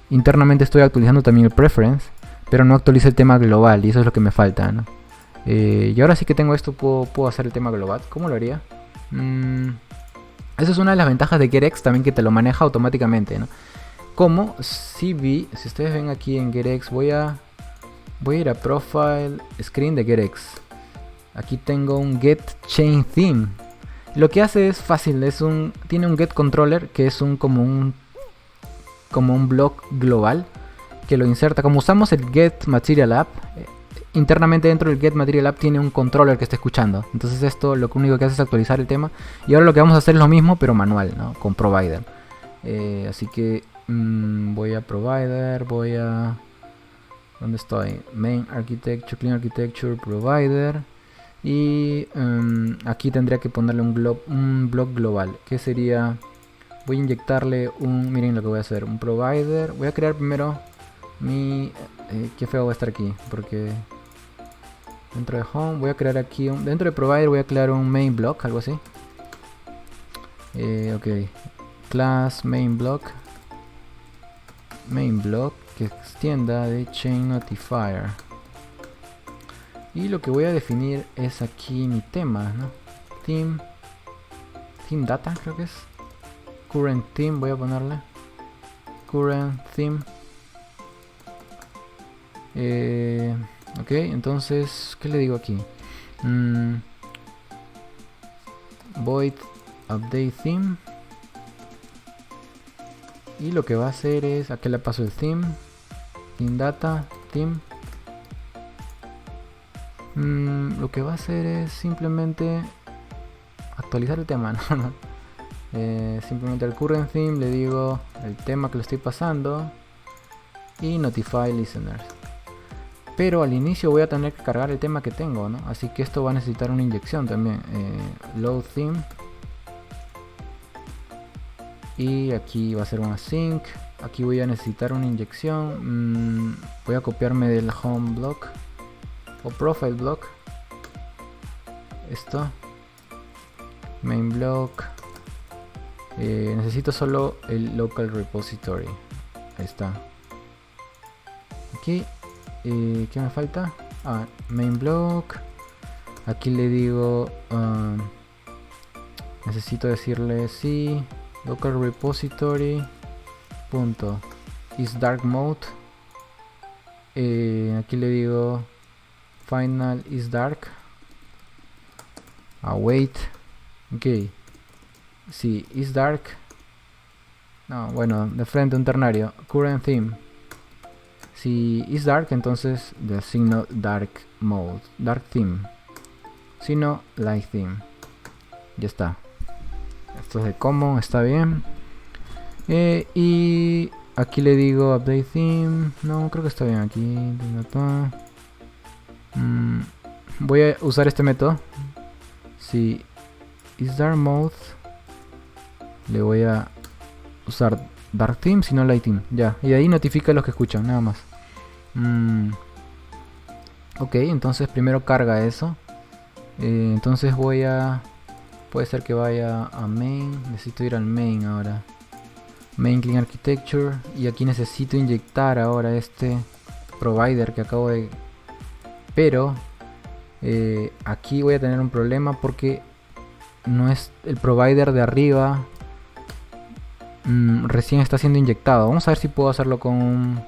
Internamente estoy actualizando también el preference, pero no actualiza el tema global y eso es lo que me falta, ¿no? Y ahora sí que tengo esto, puedo hacer el tema global. ¿Cómo lo haría? Esa es una de las ventajas de GetX también, que te lo maneja automáticamente, ¿no? Como si ustedes ven aquí en GetX, voy a ir a Profile Screen de GetX. Aquí tengo un Get Chain Theme. Lo que hace es fácil, tiene un Get Controller que es como un block global que lo inserta. Como usamos el Get Material App, internamente dentro del Get Material App tiene un controller que está escuchando. Entonces esto lo único que hace es actualizar el tema. Y ahora lo que vamos a hacer es lo mismo, pero manual, ¿no? Con Provider. Así que voy a Provider, ¿dónde estoy? Main Architecture, Clean Architecture, Provider. Y aquí tendría que ponerle un block global, que sería... Voy a inyectarle miren lo que voy a hacer, un provider. Voy a crear primero qué feo va a estar aquí, porque dentro de home voy a crear aquí dentro de provider voy a crear un main block, algo así. Ok, class main block que extienda de chain notifier. Y lo que voy a definir es aquí mi tema, ¿no? Theme data, creo que es. Current theme, voy a ponerle current theme. Ok, entonces, ¿qué le digo aquí? Void update theme. Y lo que va a hacer es, aquí le paso el theme data theme. Lo que va a hacer es simplemente actualizar el tema, ¿no? Simplemente al current theme le digo el tema que le estoy pasando y notify listeners. Pero al inicio voy a tener que cargar el tema que tengo, ¿no? Así que esto va a necesitar una inyección también. Load theme. Y aquí va a ser una sync. Aquí voy a necesitar una inyección. Voy a copiarme del home block o profile block. Esto. Main block. Necesito solo el local repository. Ahí está. Aquí. ¿Qué me falta? Main block. Aquí le digo. Necesito decirle sí. Local repository. Punto. Is dark mode. Aquí le digo. Final is dark. Await. Ok. Si is dark. No, bueno, de frente un ternario. Current theme. Si is dark, entonces le asigno dark mode, dark theme. Si no, light theme. Ya está. Esto es de common, está bien. Y aquí le digo update theme. No, creo que está bien aquí. Voy a usar este método. Si is dark mode, le voy a usar dark theme, si no light theme. Ya, y ahí notifica a los que escuchan, nada más. Ok, entonces primero carga eso. Entonces puede ser que vaya a main. Necesito ir al main ahora. Main clean architecture. Y aquí necesito inyectar ahora este provider que acabo de... Pero aquí voy a tener un problema porque no es el provider de arriba. Recién está siendo inyectado. Vamos a ver si puedo hacerlo con un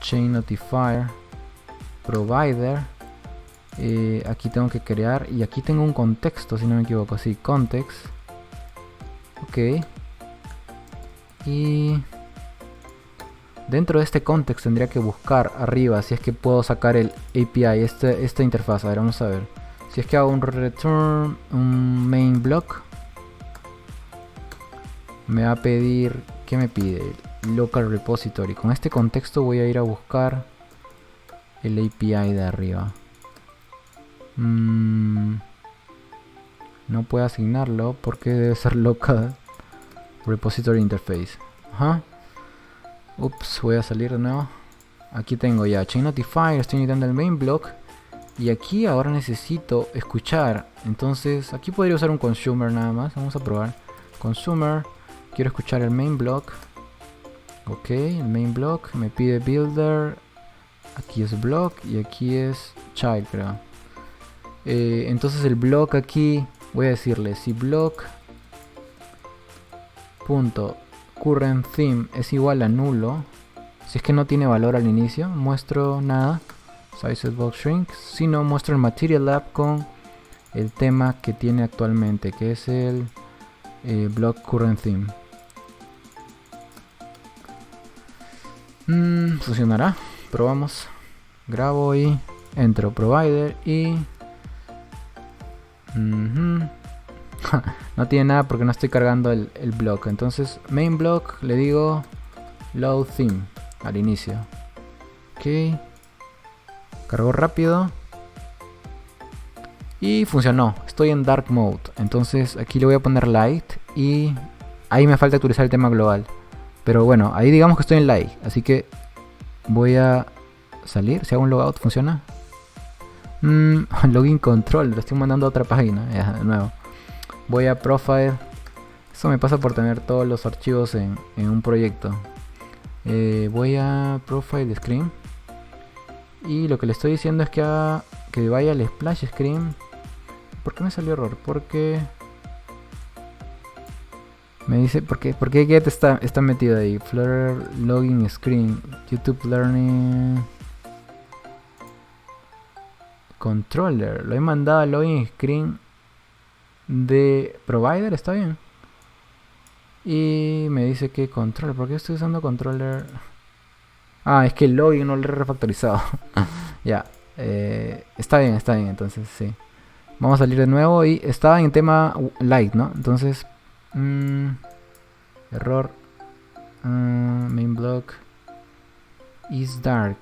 chain notifier provider. Aquí tengo que crear y aquí tengo un contexto, si no me equivoco. Sí, context. Ok. Y Dentro de este context tendría que buscar arriba si es que puedo sacar el API, esta interfaz. A ver, vamos a ver. Si es que hago un return, un main block, me va a pedir, ¿qué me pide? Local repository. Con este contexto voy a ir a buscar el API de arriba. No puedo asignarlo porque debe ser local repository interface. Ajá. Ups, voy a salir de nuevo. Aquí tengo ya chain notifier, estoy necesitando el main block. Y aquí ahora necesito escuchar. Entonces aquí podría usar un consumer nada más. Vamos a probar. Consumer, quiero escuchar el main block. Ok, el main block me pide builder. Aquí es block y aquí es child, creo. Entonces el block aquí, voy a decirle si block punto current theme es igual a nulo, si es que no tiene valor al inicio, muestro nada, size box shrink, si no muestro el material app con el tema que tiene actualmente, que es el block current theme. Funcionará, probamos. Grabo y entro provider y no tiene nada porque no estoy cargando el block. Entonces main block le digo load theme al inicio. Ok, cargó rápido y funcionó. Estoy en dark mode, entonces aquí le voy a poner light y ahí me falta actualizar el tema global, pero bueno, ahí digamos que estoy en light, así que voy a salir. Si hago un logout, ¿funciona? Login control, lo estoy mandando a otra página. Ya, de nuevo. Voy a profile. Eso me pasa por tener todos los archivos en un proyecto. Voy a profile screen. Y lo que le estoy diciendo es que haga, que vaya al splash screen. ¿Por qué me salió error? Porque me dice, ¿por qué get está metido ahí? Flutter login screen, YouTube Learning Controller. Lo he mandado al login screen de provider, está bien. Y me dice que controller. ¿Por qué estoy usando controller? Ah, es que el login no lo he refactorizado. Ya, está bien, entonces sí. Vamos a salir de nuevo y estaba en tema light, ¿no? Entonces, error. Main block is dark.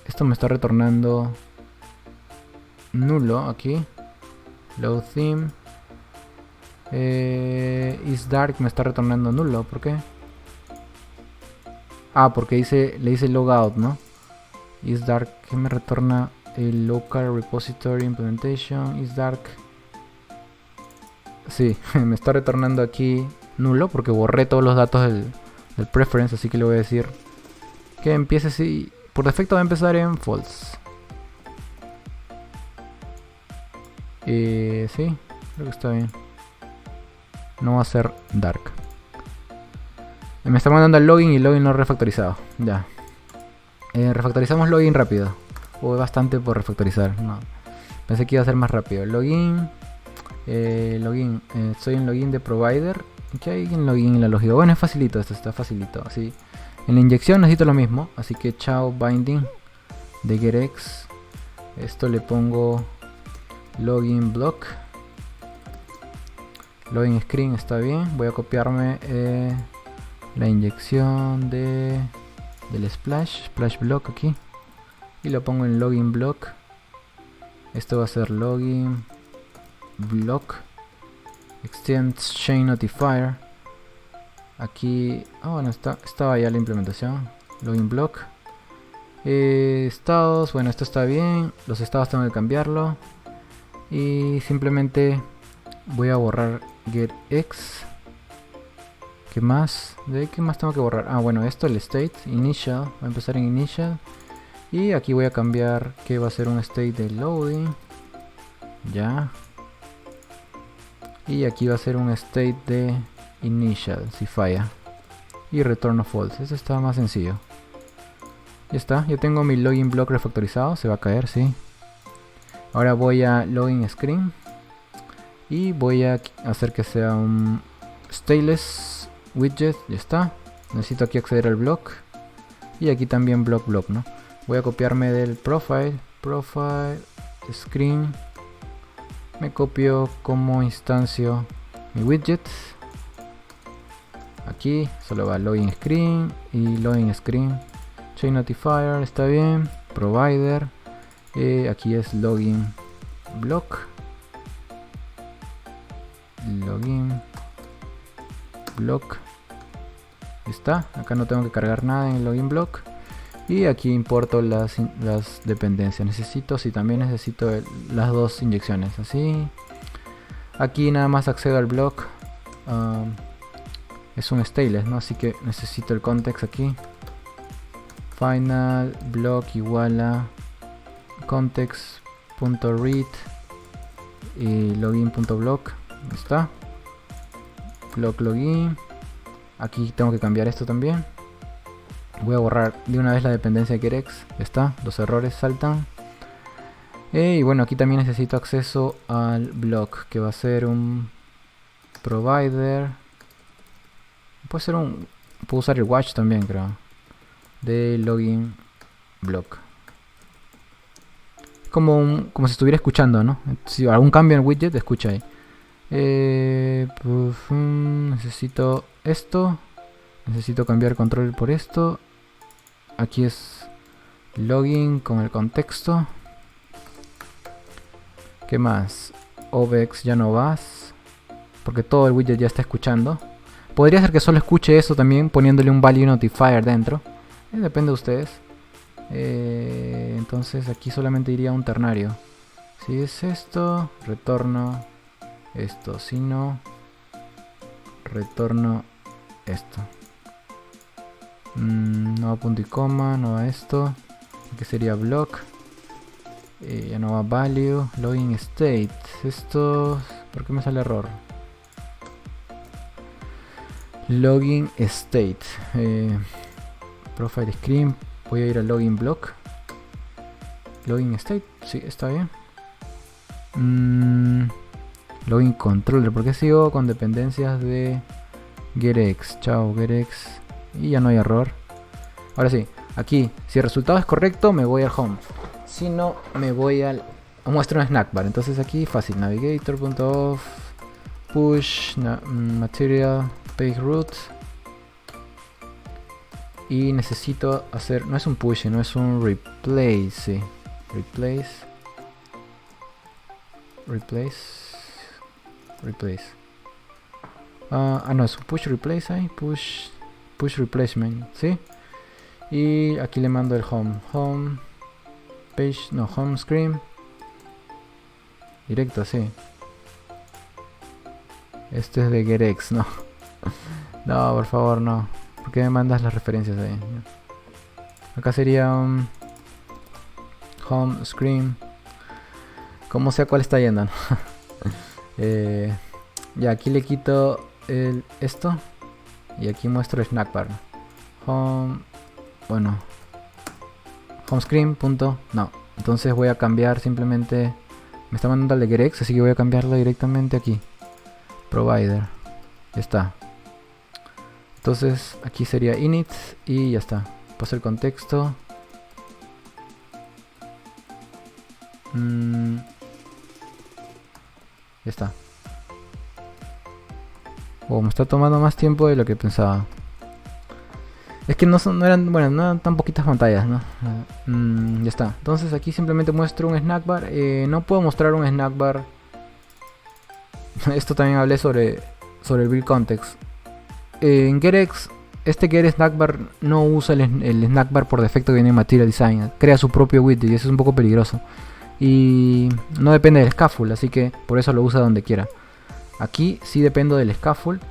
Esto me está retornando nulo aquí. Load theme is dark me está retornando nulo. ¿Por qué? Ah, porque le hice logout, ¿no? Is dark, que me retorna el local repository implementation. Is dark. Sí, me está retornando aquí nulo porque borré todos los datos del preference, así que le voy a decir que empiece así. Por defecto va a empezar en false. Sí, creo que está bien. No va a ser dark. Me está mandando el login y el login no refactorizado. Ya. Refactorizamos login rápido. Hubo bastante por refactorizar. No. Pensé que iba a ser más rápido. Login. Login. Estoy en login de provider. ¿Qué hay en login y la lógica? Bueno, es facilito. Esto está facilito. Sí. En la inyección necesito lo mismo. Así que chao binding de getX. Esto le pongo login block. Login screen está bien. Voy a copiarme la inyección del splash block aquí. Y lo pongo en login block. Esto va a ser login block extend chain notifier. Aquí, bueno, estaba ya la implementación. Login block. Estados, bueno, esto está bien. Los estados tengo que cambiarlo. Y simplemente voy a borrar getX. ¿Qué más? ¿De qué más tengo que borrar? Ah, bueno, esto, el state, initial. Voy a empezar en initial. Y aquí voy a cambiar que va a ser un state de loading. Ya. Y aquí va a ser un state de initial, si falla. Y retorno false. Eso está más sencillo. Ya está, ya tengo mi login block refactorizado. Se va a caer, sí. Ahora voy a login screen. Y voy a hacer que sea un stateless widget. Ya está. necesito aquí acceder al block y aquí también block, ¿no? Voy a copiarme del profile, screen, me copio como instancio mi widget. Aquí solo va login screen y login screen. Chain notifier está bien. Provider. Aquí es login block. Login block. Está. Acá no tengo que cargar nada en el login block. Y aquí importo las dependencias. También necesito las dos inyecciones. Así. Aquí nada más accedo al block. Es un stateless, ¿no? Así que necesito el context aquí. Final block igual a context.read y login.block. Está. Block login. Aquí tengo que cambiar esto también. Voy a borrar de una vez la dependencia de getX. Ya está. Los errores saltan. Y bueno, aquí también necesito acceso al block, que va a ser un provider. Puedo usar el watch también, creo. De login block. Como si estuviera escuchando, ¿no? Si algún cambio en el widget, escucha ahí. Necesito esto. Necesito cambiar control por esto. Aquí es login con el contexto. ¿Qué más? OBX ya no vas, porque todo el widget ya está escuchando. Podría ser que solo escuche eso también poniéndole un value notifier dentro. Depende de ustedes. Entonces aquí solamente iría un ternario. Si es esto, retorno esto. Si no, retorno esto. No va punto y coma, no va esto. Aquí sería block. Ya no va value. Login state. Esto, ¿por qué me sale error? Login state. Profile screen. Voy a ir al login block. Login state. Sí, está bien. Login controller. ¿Por qué sigo con dependencias de getX? Chao, getX. Y ya no hay error. Ahora sí, aquí, si el resultado es correcto, me voy al home. Si no, me voy al... muestro un snack bar. Entonces aquí, fácil. Navigator.off. Push. Material. Page root. Y necesito hacer... no es un push, no es un replace. Sí. Replace. No, es un push replace ahí. Push replacement. ¿Sí? Y aquí le mando el home page, no, home screen directo, sí. Este es de getX, no. No, por favor, no. ¿Por qué me mandas las referencias ahí? Acá sería un home screen, como sea cuál está yendo, ¿no? Ya, aquí le quito esto y aquí muestro el snack bar. Home screen punto, no. Entonces voy a cambiar simplemente. Me está mandando al de getX, así que voy a cambiarlo directamente aquí. Provider. Ya está. Entonces aquí sería init y ya está. Paso el contexto. Ya está. Me está tomando más tiempo de lo que pensaba. Es que no eran tan poquitas pantallas, ¿no? Ya está. Entonces aquí simplemente muestro un snack bar. No puedo mostrar un snack bar. Esto también hablé sobre el build context. En getX, este get snack bar no usa el snack bar por defecto que viene en Material Design. Crea su propio widget y eso es un poco peligroso. Y no depende del scaffold, así que por eso lo usa donde quiera. Aquí sí dependo del scaffold.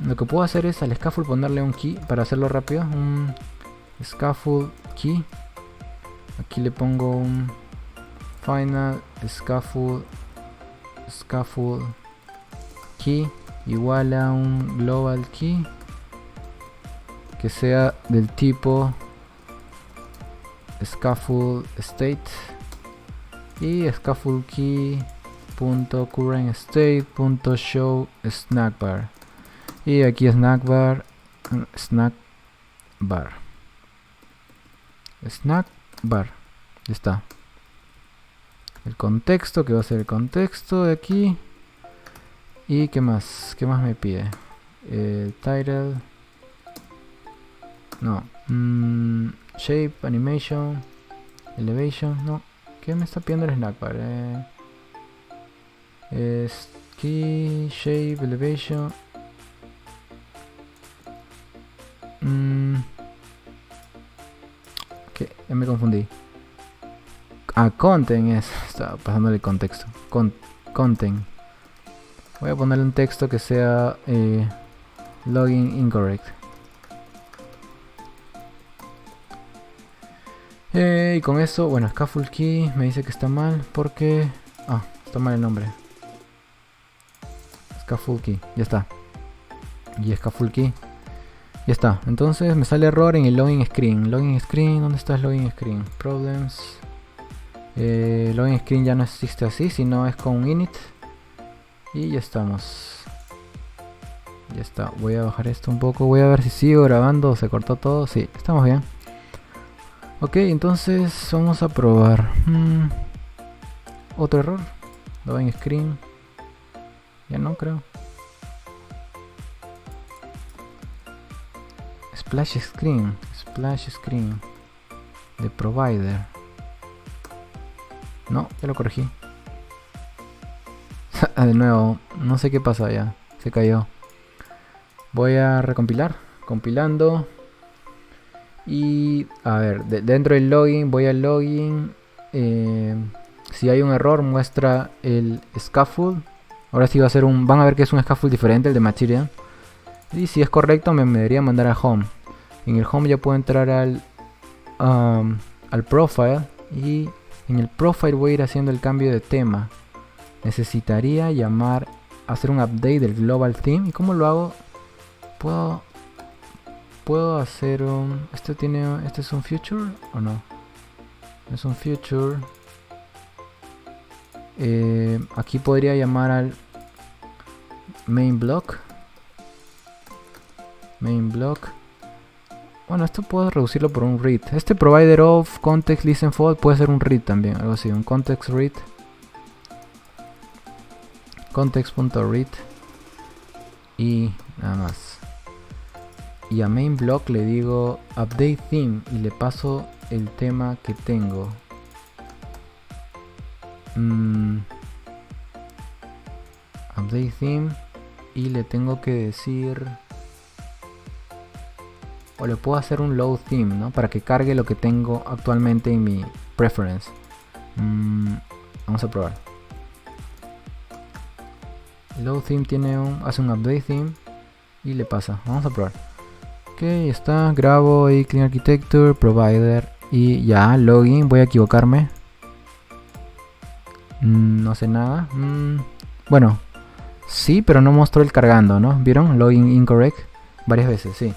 Lo que puedo hacer es al scaffold ponerle un key para hacerlo rápido. Un scaffold key. Aquí le pongo un final scaffold key igual a un global key que sea del tipo scaffold state y scaffold key .current state .show snack bar. Y aquí snack bar, snack bar. Snack bar. Ya está. El contexto, que va a ser el contexto de aquí. ¿Y qué más? ¿Qué más me pide? El title. No. Shape, animation, elevation. No. ¿Qué me está pidiendo el snack bar? Key, shape, elevation. ¿Qué? Ya me confundí. Content es. Estaba pasándole el contexto. Content. Voy a ponerle un texto que sea login incorrect. Y con eso, bueno, scaffold key me dice que está mal porque... está mal el nombre. Scaffold key, ya está. Y scaffold key. Ya está, entonces me sale error en el login screen. Login screen, ¿dónde está el login screen? Problems. Login screen ya no existe así, sino es con init. Y ya estamos. Ya está, voy a bajar esto un poco. Voy a ver si sigo grabando. ¿Se cortó todo? Sí, estamos bien. Ok, entonces vamos a probar. Otro error. Login screen. Ya no creo. Splash screen. Splash screen. De provider. No, ya lo corregí. De nuevo, no sé qué pasa ya. Se cayó. Voy a recompilar. Compilando. Y a ver, dentro del login, voy al login. Si hay un error, muestra el scaffold. Ahora sí va a ser van a ver que es un scaffold diferente, el de Material. Y si es correcto, me debería mandar a home. En el home ya puedo entrar al profile. Y en el profile voy a ir haciendo el cambio de tema. Necesitaría hacer un update del global theme. ¿Y cómo lo hago? Puedo hacer un... ¿Este es un future o no? Es un future. Aquí podría llamar al main block. Bueno, esto puedo reducirlo por un read. Este provider of context listen fold puede ser un read también, algo así, un context read. Context.read. Y nada más. Y a main block le digo update theme y le paso el tema que tengo. Update theme y le tengo que decir, o le puedo hacer un load theme, ¿no? Para que cargue lo que tengo actualmente en mi preference. Vamos a probar. Load theme hace un update theme y le pasa. Vamos a probar. Ok, está, grabo y clean architecture, provider y ya, login, voy a equivocarme. No hace nada. Bueno, sí, pero no mostró el cargando, ¿no? ¿Vieron? Login incorrect. Varias veces, sí.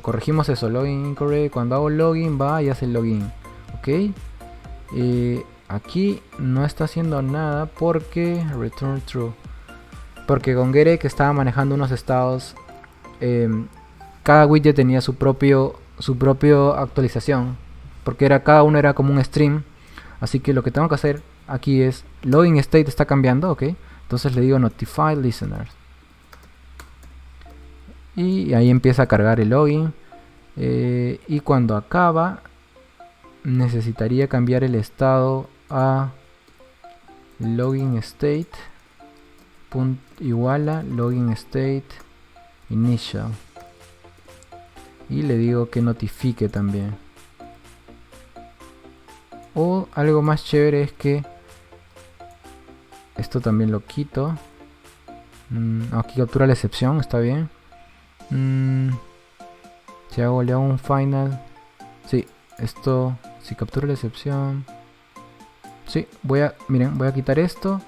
Corregimos eso, login incorrect. Cuando hago login va y hace el login. Ok. Aquí no está haciendo nada porque return true. Porque con Get que estaba manejando unos estados, cada widget tenía su propio actualización, porque cada uno era como un stream. Así que lo que tengo que hacer aquí es login state está cambiando, ok. Entonces le digo notify listeners y ahí empieza a cargar el login. Y cuando acaba necesitaría cambiar el estado a login state igual a login state initial y le digo que notifique también. O algo más chévere es que esto también lo quito. Aquí captura la excepción, está bien. Si le hago un final, sí, esto, si captura la excepción, sí, voy a quitar esto.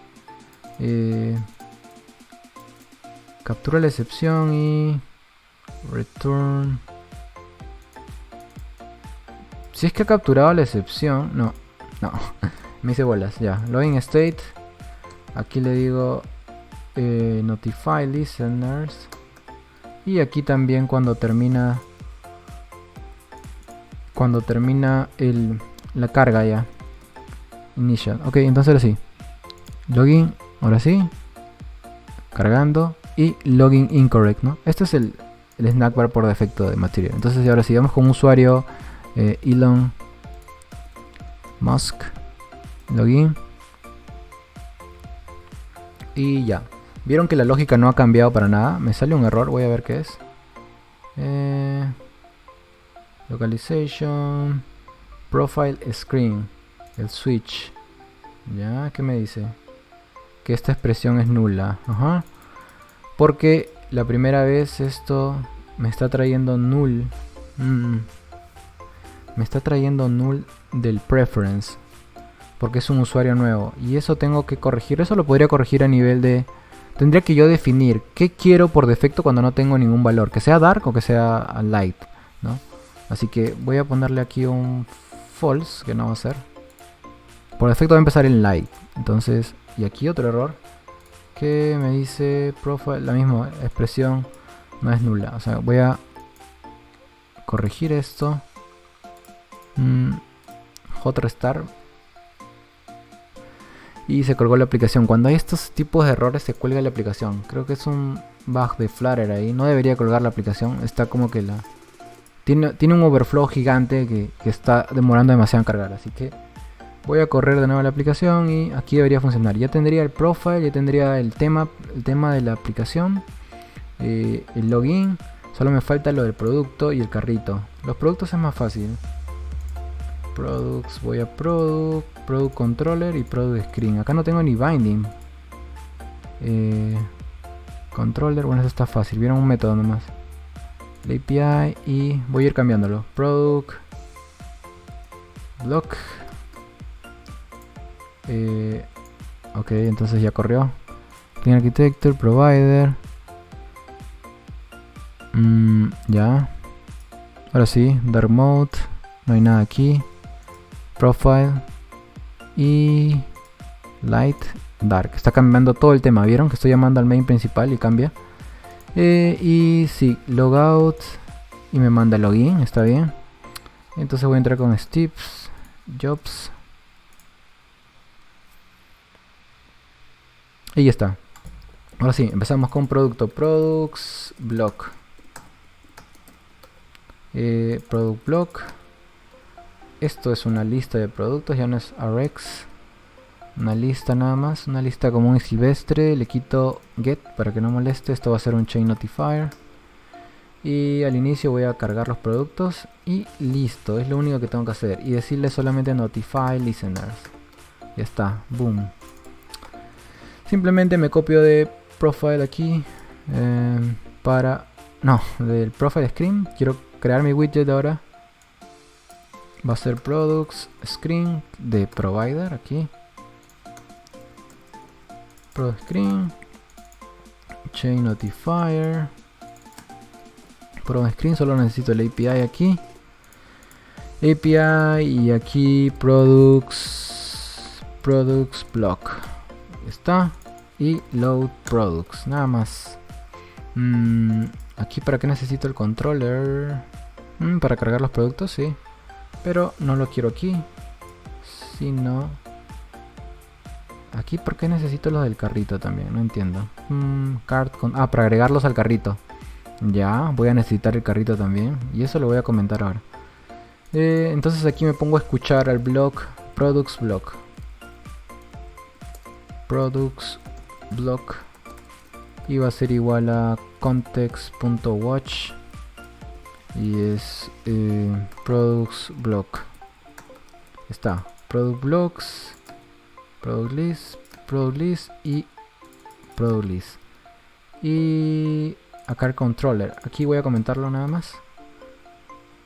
Captura la excepción y return. Si es que ha capturado la excepción, no, me hice bolas, ya, login state. Aquí le digo notify listeners Y aquí también cuando termina la carga ya. Initial. Ok, entonces ahora sí. Login, ahora sí. Cargando. Y login incorrect, ¿no? Este es el snack bar por defecto de Material. Entonces ahora sí, vamos con un usuario Elon Musk. Login. Y ya. Vieron que la lógica no ha cambiado para nada. Me sale un error, voy a ver qué es. Localization. Profile screen. El switch. Ya, ¿qué me dice? Que esta expresión es nula. Ajá. Porque la primera vez esto me está trayendo null. Me está trayendo null del preference. Porque es un usuario nuevo. Y eso tengo que corregir. Eso lo podría corregir a nivel de... Tendría que yo definir qué quiero por defecto cuando no tengo ningún valor. Que sea dark o que sea light, ¿no? Así que voy a ponerle aquí un false, que no va a ser. Por defecto va a empezar en light. Entonces, y aquí otro error. Que me dice profile, la misma expresión no es nula. O sea, voy a corregir esto. Hot restart. Y se colgó la aplicación. Cuando hay estos tipos de errores se cuelga la aplicación. Creo que es un bug de Flutter ahí. No debería colgar la aplicación. Está como que la... Tiene un overflow gigante que está demorando demasiado en cargar. Así que voy a correr de nuevo la aplicación y aquí debería funcionar. Ya tendría el profile, ya tendría el tema de la aplicación. El login. Solo me falta lo del producto y el carrito. Los productos es más fácil. Products, voy a Product Controller y Product Screen. Acá no tengo ni binding. Controller, bueno, eso está fácil. Vieron un método nomás. La API y voy a ir cambiándolo. Product Block. Ok, entonces ya corrió. Clean Architecture, Provider. Ya. Ahora sí, Dark Mode. No hay nada aquí. Profile. Y Light, Dark. Está cambiando todo el tema. ¿Vieron que estoy llamando al main principal y cambia? Y sí, Logout. Y me manda login, está bien. Entonces voy a entrar con Steps, Jobs. Y ya está. Ahora sí, empezamos con producto. Products, Block. Product Block. Esto es una lista de productos, ya no es Rx. Una lista nada más, una lista común y silvestre. Le quito get para que no moleste. Esto va a ser un chain notifier. Y al inicio voy a cargar los productos. Y listo, es lo único que tengo que hacer. Y decirle solamente notify listeners. Ya está, boom. Simplemente me copio de profile aquí. Del profile screen. Quiero crear mi widget ahora. Va a ser products screen de provider aquí. Product screen. Chain notifier. Product screen, solo necesito el API aquí. API y aquí products block. Está. Y load products. Nada más. Aquí para qué necesito el controller. Para cargar los productos, sí. Pero no lo quiero aquí. Sino... Aquí, ¿por qué necesito los del carrito también? No entiendo. Para agregarlos al carrito. Ya, voy a necesitar el carrito también. Y eso lo voy a comentar ahora. Entonces aquí me pongo a escuchar al block. Products block. Products block. Y va a ser igual a context.watch. Y es products block. Está product blocks, product list y product list. Y acá el controller. Aquí voy a comentarlo nada más.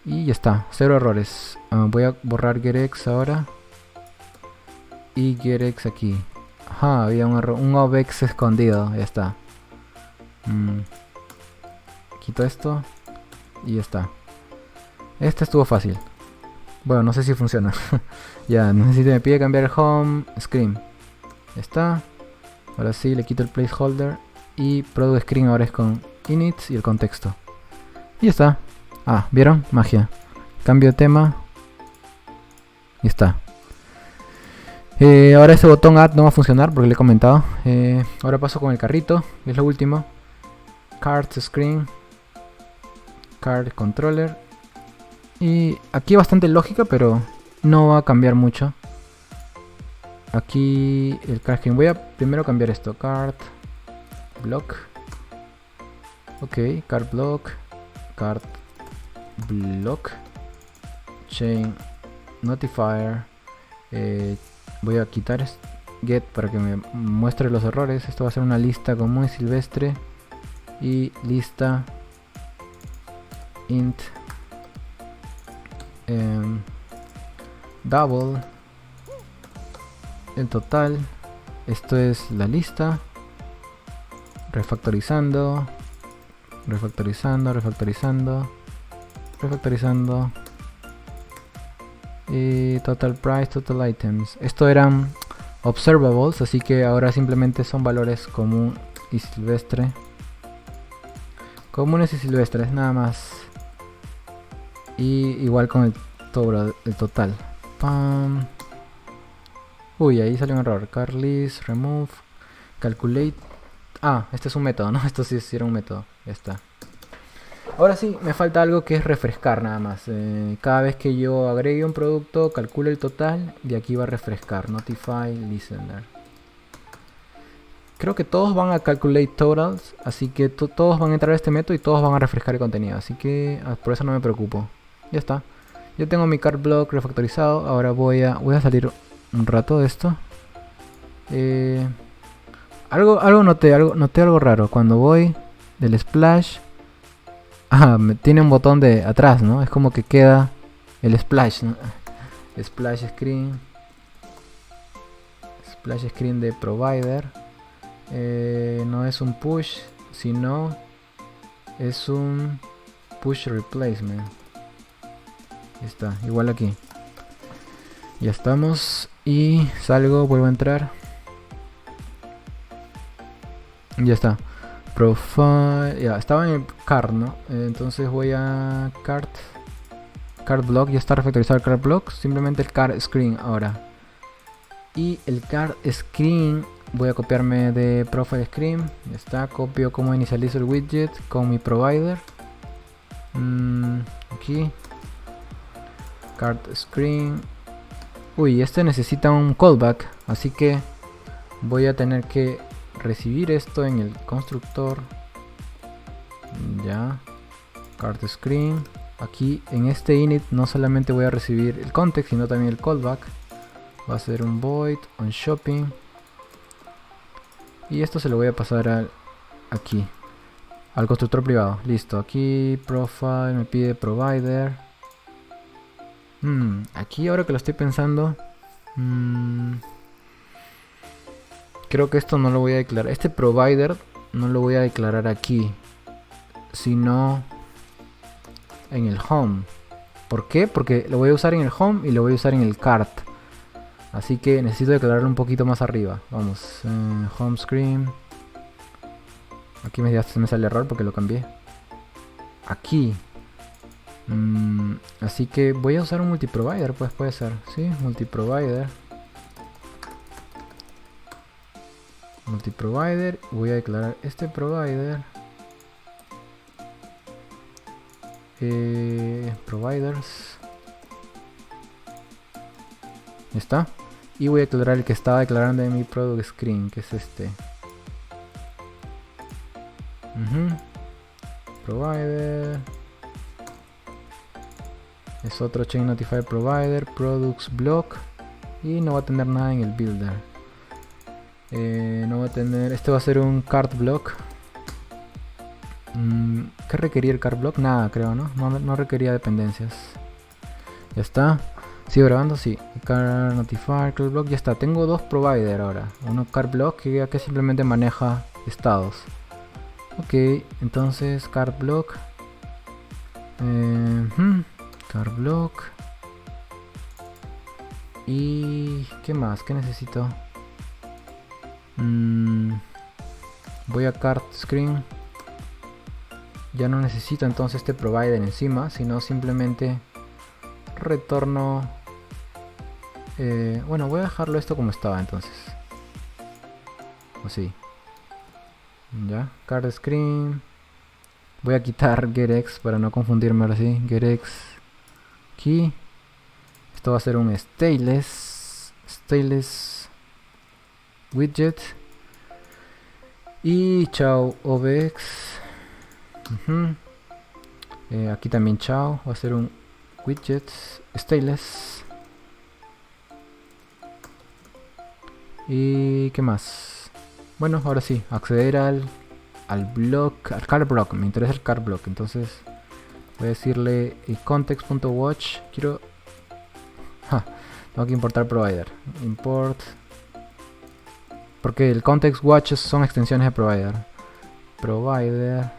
Y ya está, 0 errores. Voy a borrar getX ahora. Y getX aquí. Ajá, había un error, un obx escondido. Ya está. Quito esto. Y ya está. Este estuvo fácil. Bueno, no sé si funciona. Ya, me pide cambiar el home screen. Ya está. Ahora sí, le quito el placeholder. Y product screen ahora es con init y el contexto. Y ya está. Ah, ¿vieron? Magia. Cambio de tema. Y está. Ahora este botón add no va a funcionar porque le he comentado. Ahora paso con el carrito, que es lo último. Card screen. Card controller. Y aquí bastante lógica, pero no va a cambiar mucho. Aquí el card screen. Voy a primero cambiar esto. Card block. Ok, card block. Card block. Chain notifier. Voy a quitar get para que me muestre los errores. Esto va a ser una lista común y silvestre. Y lista int double el total. Esto es la lista. Refactorizando. Y total price, total items. Esto eran observables, así que ahora simplemente son valores común y silvestre. Comunes y silvestres, nada más. Y igual con el total. Pam. Uy, ahí salió un error. Car list, remove, calculate. Ah, este es un método, ¿no? Esto sí era un método. Ya está. Ahora sí, me falta algo que es refrescar nada más. Cada vez que yo agregue un producto, calcule el total. De aquí va a refrescar. Notify listener. Creo que todos van a calculate totals. Así que todos van a entrar a este método y todos van a refrescar el contenido. Así que por eso no me preocupo. Ya está. Yo tengo mi card block refactorizado. Ahora voy a salir un rato de esto. Noté algo raro. Cuando voy del splash. Tiene un botón de atrás, ¿no? Es como que queda el splash, ¿no? Splash screen. Splash screen de provider. No es un push, sino es un push replacement. Está, igual aquí. Ya estamos. Y salgo, vuelvo a entrar. Ya está. Profile, ya estaba en el card, ¿no? Entonces voy a card block, ya está refactorizado el card block, simplemente el card screen ahora. Y el card screen voy a copiarme de profile screen, ya está, copio como inicializo el widget con mi provider. Aquí card screen. Uy, este necesita un callback, así que voy a tener que recibir esto en el constructor. Ya. Card screen. Aquí en este init no solamente voy a recibir el context, sino también el callback. Va a ser un void on shopping. Y esto se lo voy a pasar aquí. Al constructor privado. Listo. Aquí profile me pide provider. Aquí ahora que lo estoy pensando. Creo que esto no lo voy a declarar. Este provider no lo voy a declarar aquí, sino en el home. ¿Por qué? Porque lo voy a usar en el home y lo voy a usar en el cart. Así que necesito declararlo un poquito más arriba. Vamos, home screen. Aquí ya se me sale error porque lo cambié. Aquí. Así que voy a usar un multiprovider, pues puede ser. Sí, multiprovider. Multiprovider, voy a declarar este provider. Providers. ¿Está? Y voy a declarar el que estaba declarando en mi product screen, que es este. Provider. Es otro chain notify provider, products block. Y no va a tener nada en el builder. No va a tener. Este va a ser un cart block. ¿Qué requería el cart block? Nada, creo, ¿no? No requería dependencias. Ya está. ¿Sigo grabando? Sí. Cart notify, cart block. Ya está. Tengo dos provider ahora. Uno cart block que simplemente maneja estados. Ok, entonces cart block. Cart block. Y ¿qué más? ¿Qué necesito? Voy a cart screen. ya no necesito entonces este provider encima, sino simplemente retorno. Bueno, voy a dejarlo esto como estaba entonces. Así. Ya, card screen. Voy a quitar getX para no confundirme ahora sí. GetX key. Esto va a ser un stateless widget. Y chao obx. Aquí también chao. Va a ser un widget stateless. ¿Y qué más? Bueno, ahora sí, acceder al block, al card block. Me interesa el card block, entonces voy a decirle context.watch. Quiero... tengo que importar provider. Import... porque el context watch son extensiones de provider. Provider...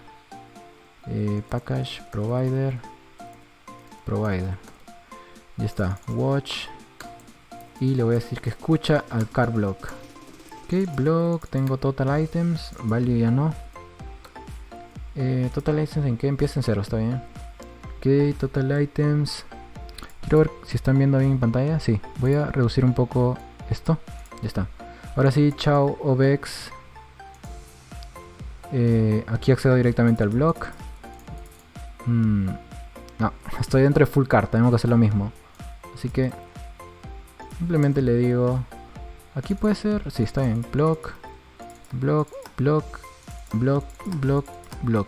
package, provider... Ya está, watch... y le voy a decir que escucha al card block. Ok, block, tengo total items, value ya no. Total items en qué empieza en 0, está bien. Ok, total items. Quiero ver si están viendo bien en pantalla. Sí, voy a reducir un poco esto. Ya está. Ahora sí, chao obx. Aquí accedo directamente al block. No, estoy dentro de full card, tenemos que hacer lo mismo. Así que simplemente le digo, aquí puede ser, sí, está bien, block, block, block, block, block, block.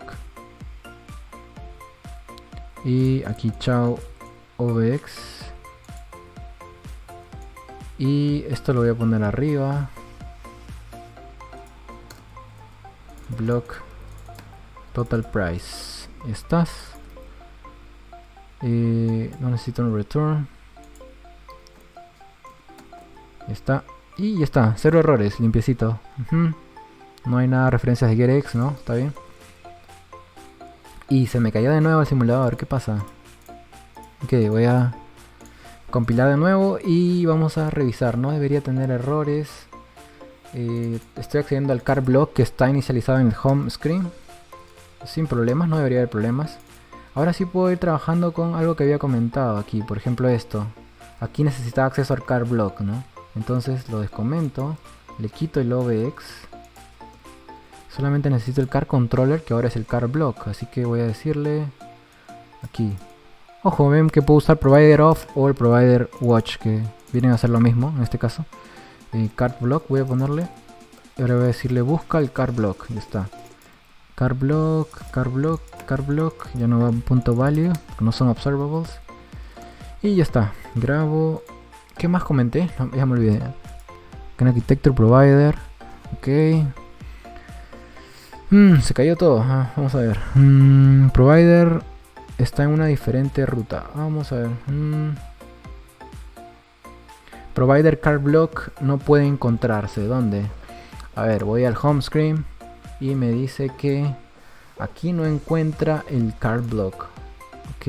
Y aquí chao obx. Y esto lo voy a poner arriba. Block total price. Estás. No necesito un return. Ya está. Y ya está. 0 errores. Limpiecito. No hay nada referencias de getX, ¿no? Está bien. Y se me cayó de nuevo el simulador. ¿Qué pasa? Ok, voy a compilar de nuevo y vamos a revisar. No debería tener errores. Estoy accediendo al card block que está inicializado en el home screen. Sin problemas, no debería haber problemas. Ahora sí puedo ir trabajando con algo que había comentado aquí. Por ejemplo esto. Aquí necesitaba acceso al card block, ¿no? Entonces lo descomento. Le quito el obx. Solamente necesito el card controller, que ahora es el card block. Así que voy a decirle aquí. Ojo, ven que puedo usar provider off o el provider watch, que vienen a hacer lo mismo en este caso. Card block voy a ponerle. Y ahora voy a decirle busca el card block. Ya está. Card block, card block, card block. Ya no va punto value, no son observables. Y ya está. Grabo. ¿Qué más comenté? No, ya me olvidé. Can architecture provider. Ok. Se cayó todo. Vamos a ver. Provider está en una diferente ruta. Vamos a ver. Provider card block no puede encontrarse. ¿Dónde? A ver, voy al home screen y me dice que aquí no encuentra el card block. Ok.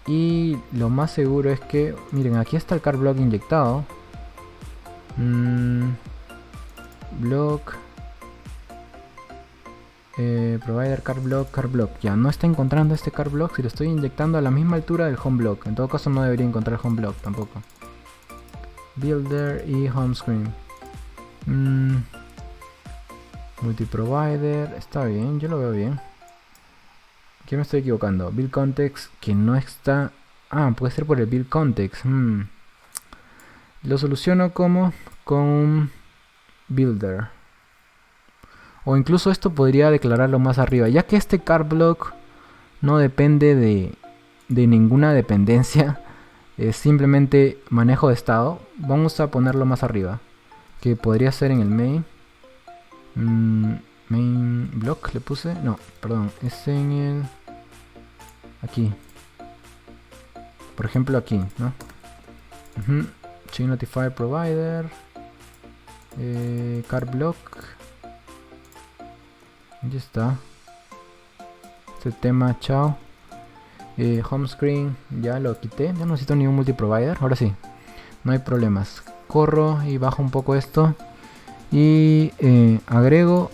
Y lo más seguro es que, miren, aquí está el card block inyectado. Block. Provider card block. Ya no está encontrando este card block si lo estoy inyectando a la misma altura del home block. En todo caso no debería encontrar home block tampoco. Builder y home screen. Multiprovider. Está bien, yo lo veo bien. Aquí me estoy equivocando. Build context que no está... puede ser por el build context. Lo soluciono como con builder. O incluso esto podría declararlo más arriba. Ya que este card block no depende de ninguna dependencia. Es simplemente manejo de estado. Vamos a ponerlo más arriba. Que podría ser en el main. Main block le puse. No, perdón. Es en el... aquí. Por ejemplo aquí, ¿no? Chain notify provider. Card block. Ya está. Este tema, chao. Home screen, ya lo quité. Ya no necesito ningún multiprovider. Ahora sí, no hay problemas. Corro y bajo un poco esto. Y agrego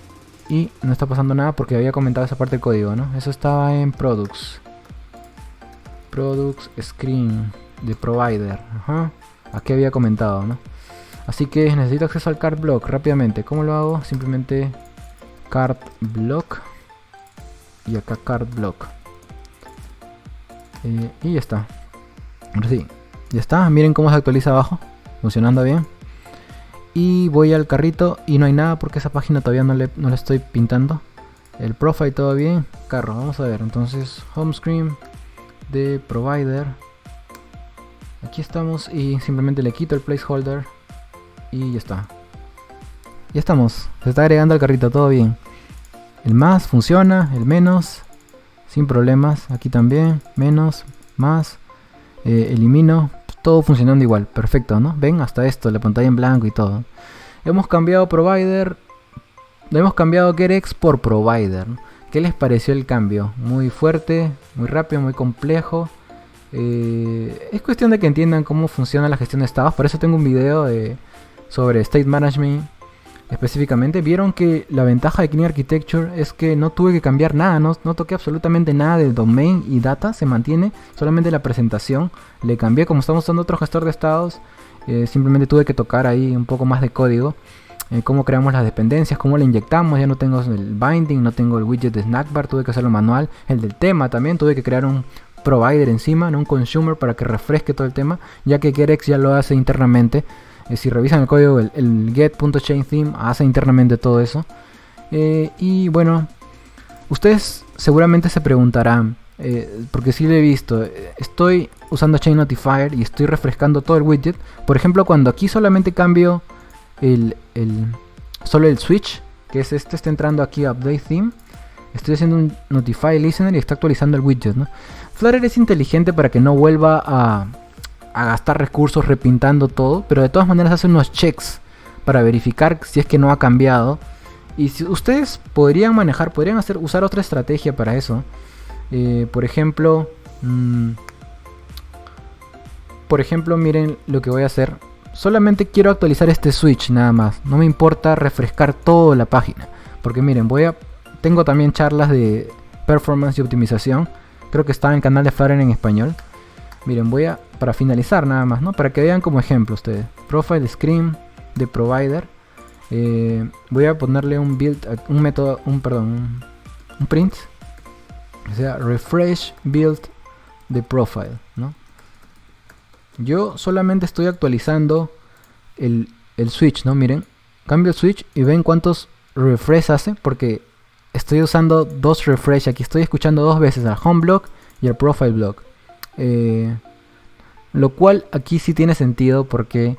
y no está pasando nada porque había comentado esa parte del código, ¿no? Eso estaba en products screen de provider. Ajá. Aquí había comentado, ¿no? Así que necesito acceso al cart block rápidamente. ¿Cómo lo hago? Simplemente cart block y acá cart block. Y ya está. Ahora sí, ya está. Miren cómo se actualiza abajo, funcionando bien. Y voy al carrito y no hay nada porque esa página todavía no le estoy pintando. El profile todo bien. Carro, vamos a ver. Entonces home screen de provider. Aquí estamos y simplemente le quito el placeholder y ya está. Ya estamos. Se está agregando al carrito, todo bien. El más funciona, el menos sin problemas. Aquí también, menos, más. Elimino. Todo funcionando igual, perfecto, ¿no? Ven, hasta esto, la pantalla en blanco y todo. Hemos cambiado provider, hemos cambiado getX por provider, ¿no? ¿Qué les pareció el cambio? Muy fuerte, muy rápido, muy complejo. Es cuestión de que entiendan cómo funciona la gestión de estados. Por eso tengo un video sobre State Management específicamente. Vieron que la ventaja de Clean Architecture es que no tuve que cambiar nada, no toqué absolutamente nada de domain y data, se mantiene, solamente la presentación le cambié. Como estamos usando otro gestor de estados, simplemente tuve que tocar ahí un poco más de código, cómo creamos las dependencias, cómo le inyectamos. Ya no tengo el binding, no tengo el widget de snackbar, tuve que hacerlo manual. El del tema también tuve que crear un provider encima, no un consumer, para que refresque todo el tema, ya que getX ya lo hace internamente. Si revisan el código, el get.changeTheme hace internamente todo eso. Y bueno, ustedes seguramente se preguntarán, porque sí lo he visto, estoy usando Chain Notifier y estoy refrescando todo el widget. Por ejemplo, cuando aquí solamente cambio solo el switch, que es este, está entrando aquí a Update Theme, estoy haciendo un Notify Listener y está actualizando el widget, ¿no? Flutter es inteligente para que no vuelva a gastar recursos repintando todo, pero de todas maneras hace unos checks para verificar si es que no ha cambiado. Y si ustedes podrían usar otra estrategia para eso. Por ejemplo, miren lo que voy a hacer. Solamente quiero actualizar este switch nada más. No me importa refrescar toda la página, porque miren, tengo también charlas de performance y optimización. Creo que está en el canal de Flutter en español. Miren, para finalizar nada más, ¿no? Para que vean como ejemplo ustedes. Profile screen de provider. Voy a ponerle un print. O sea, refresh build de profile, ¿no? Yo solamente estoy actualizando el switch, ¿no? Miren, cambio el switch y ven cuántos refresh hace, porque estoy usando dos refresh. Aquí estoy escuchando dos veces al home block y al profile block. Lo cual aquí sí tiene sentido, porque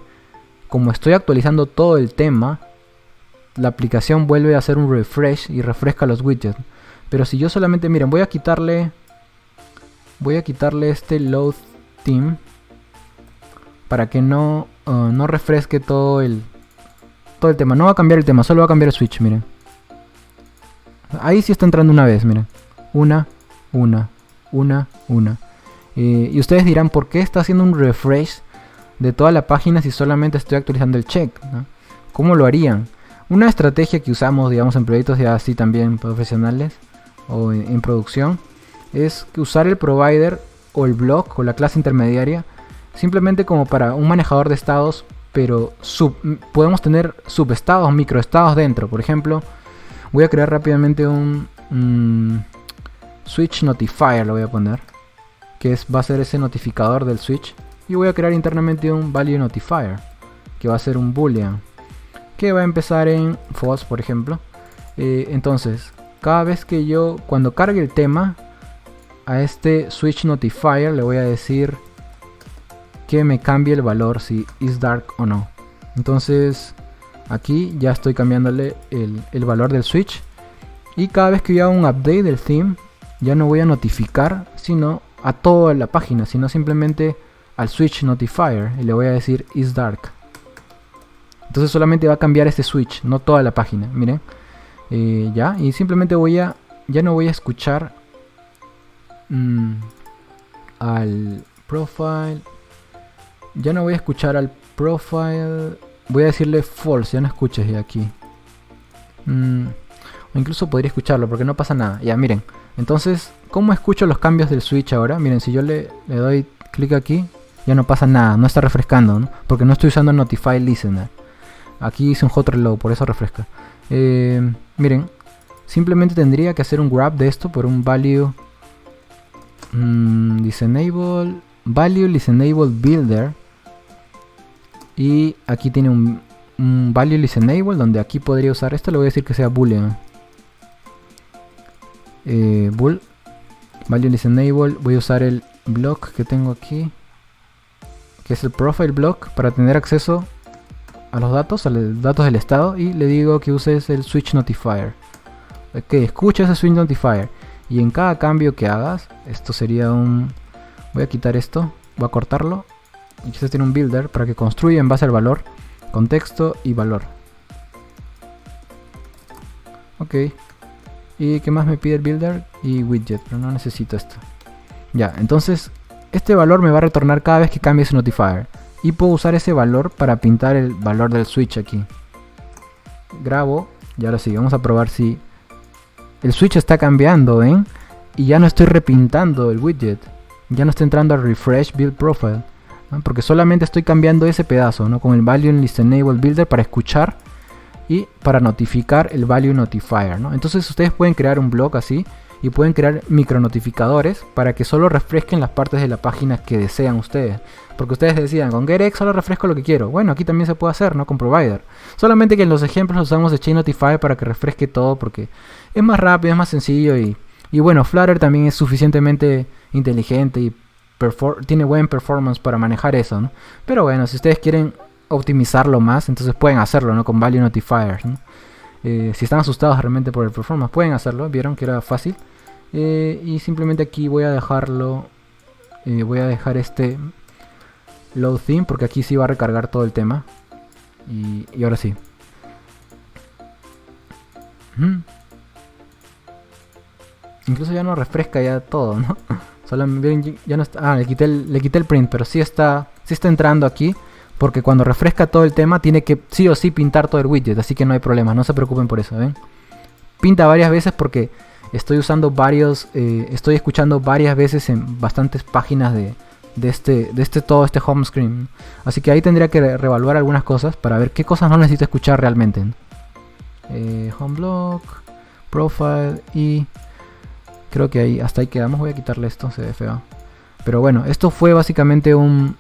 como estoy actualizando todo el tema, la aplicación vuelve a hacer un refresh y refresca los widgets. Pero si yo solamente, miren, voy a quitarle este load theme para que no refresque todo el tema. No va a cambiar el tema, solo va a cambiar el switch, miren. Ahí sí está entrando una vez, miren. Una. Y ustedes dirán, ¿por qué está haciendo un refresh de toda la página si solamente estoy actualizando el check, ¿no? ¿Cómo lo harían? Una estrategia que usamos, digamos, en proyectos ya así también profesionales o en producción, es que usar el provider o el block o la clase intermediaria simplemente como para un manejador de estados, pero podemos tener subestados, microestados dentro. Por ejemplo, voy a crear rápidamente un switch notifier, lo voy a poner, que va a ser ese notificador del switch, y voy a crear internamente un value notifier, que va a ser un boolean, que va a empezar en false, por ejemplo. Entonces, cada vez que cuando cargue el tema, a este switch notifier le voy a decir que me cambie el valor, si is dark o no. Entonces, aquí ya estoy cambiándole el valor del switch, y cada vez que yo haga un update del theme, ya no voy a notificar sino a toda la página, sino simplemente al switch notifier, y le voy a decir is dark. Entonces solamente va a cambiar este switch, no toda la página. Miren, ya, y simplemente ya no voy a escuchar al profile. Ya no voy a escuchar al profile. Voy a decirle false, ya no escuches ya aquí. o incluso podría escucharlo porque no pasa nada. Ya, miren. Entonces, ¿cómo escucho los cambios del switch ahora? Miren, si yo le doy clic aquí, ya no pasa nada, no está refrescando, ¿no? Porque no estoy usando el Notify Listener. Aquí hice un hot reload, por eso refresca. Miren, simplemente tendría que hacer un grab de esto por un value listenable, value listenable builder. Y aquí tiene un value listenable donde aquí podría usar esto. Le voy a decir que sea boolean. Value listenable. Voy a usar el block que tengo aquí, que es el profile block, para tener acceso a los datos del estado, y le digo que uses el switch notifier. Ok, escucha ese switch notifier, y en cada cambio que hagas, esto sería un... Voy a quitar esto, voy a cortarlo, y este tiene un builder para que construya en base al valor, contexto y valor. Ok, y qué más me pide el builder y widget, pero no necesito esto. Ya, entonces este valor me va a retornar cada vez que cambie ese notifier. Y puedo usar ese valor para pintar el valor del switch aquí. Grabo. Y ahora sí, vamos a probar si el switch está cambiando, ¿ven? Y ya no estoy repintando el widget. Ya no está entrando a refresh build profile, ¿no? Porque solamente estoy cambiando ese pedazo, ¿no? Con el value listenable builder para escuchar y para notificar el value notifier, ¿no? Entonces ustedes pueden crear un blog así y pueden crear micronotificadores para que solo refresquen las partes de la página que desean ustedes. Porque ustedes decían, con GetX solo refresco lo que quiero. Bueno, aquí también se puede hacer, ¿no? Con Provider. Solamente que en los ejemplos usamos de Chain Notify para que refresque todo, porque es más rápido, es más sencillo. Y bueno, Flutter también es suficientemente inteligente y tiene buen performance para manejar eso, ¿no? Pero bueno, si ustedes quieren optimizarlo más, entonces pueden hacerlo, ¿no? Con Value Notifiers, ¿no? Si están asustados realmente por el performance, pueden hacerlo. Vieron que era fácil. Y simplemente aquí voy a dejarlo. Voy a dejar este load theme, porque aquí sí va a recargar todo el tema. Y ahora sí. Incluso ya no refresca ya todo, ¿no? Solamente ya no está. Le quité el print, pero sí está entrando aquí. Porque cuando refresca todo el tema tiene que sí o sí pintar todo el widget. Así que no hay problema, no se preocupen por eso, ¿ven? Pinta varias veces porque estoy usando estoy escuchando varias veces en bastantes páginas de todo este home screen. Así que ahí tendría que reevaluar algunas cosas para ver qué cosas no necesito escuchar realmente, ¿no? Home block, profile, y creo que ahí hasta ahí quedamos. Voy a quitarle esto, se ve feo. Pero bueno, esto fue básicamente una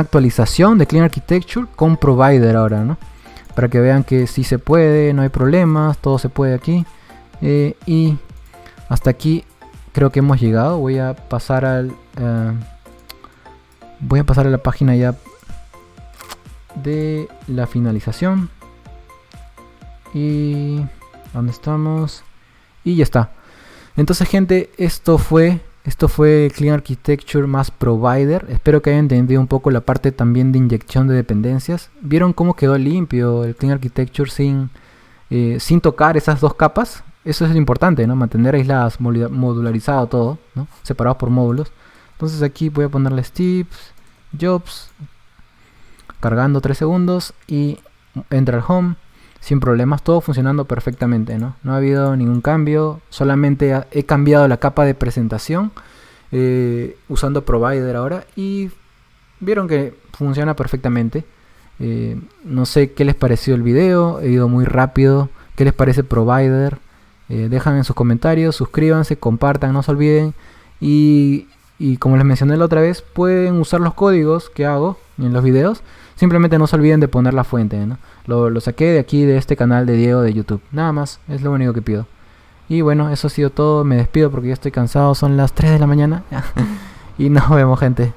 actualización de Clean Architecture con Provider ahora, ¿no? Para que vean que sí se puede, no hay problemas, todo se puede aquí. Y hasta aquí creo que hemos llegado. Voy a pasar a la página ya de la finalización. Y ¿dónde estamos? Y ya está. Entonces, gente, esto fue Clean Architecture más Provider. Espero que hayan entendido un poco la parte también de inyección de dependencias. ¿Vieron cómo quedó limpio el Clean Architecture sin tocar esas dos capas? Eso es lo importante, ¿no? Mantener aisladas, modularizado todo, ¿no? Separados por módulos. Entonces aquí voy a ponerle tips, jobs, cargando 3 segundos y entra al home sin problemas, todo funcionando perfectamente, ¿no? No ha habido ningún cambio, solamente he cambiado la capa de presentación usando Provider ahora, y vieron que funciona perfectamente. No sé qué les pareció el video, he ido muy rápido. ¿Qué les parece Provider? Dejan en sus comentarios, suscríbanse, compartan, no se olviden. Y como les mencioné la otra vez, pueden usar los códigos que hago en los videos. Simplemente no se olviden de poner la fuente, ¿no? Lo saqué de aquí, de este canal de Diego de YouTube. Nada más, es lo único que pido. Y bueno, eso ha sido todo. Me despido porque ya estoy cansado. Son las 3 de la mañana. Y nos vemos, gente.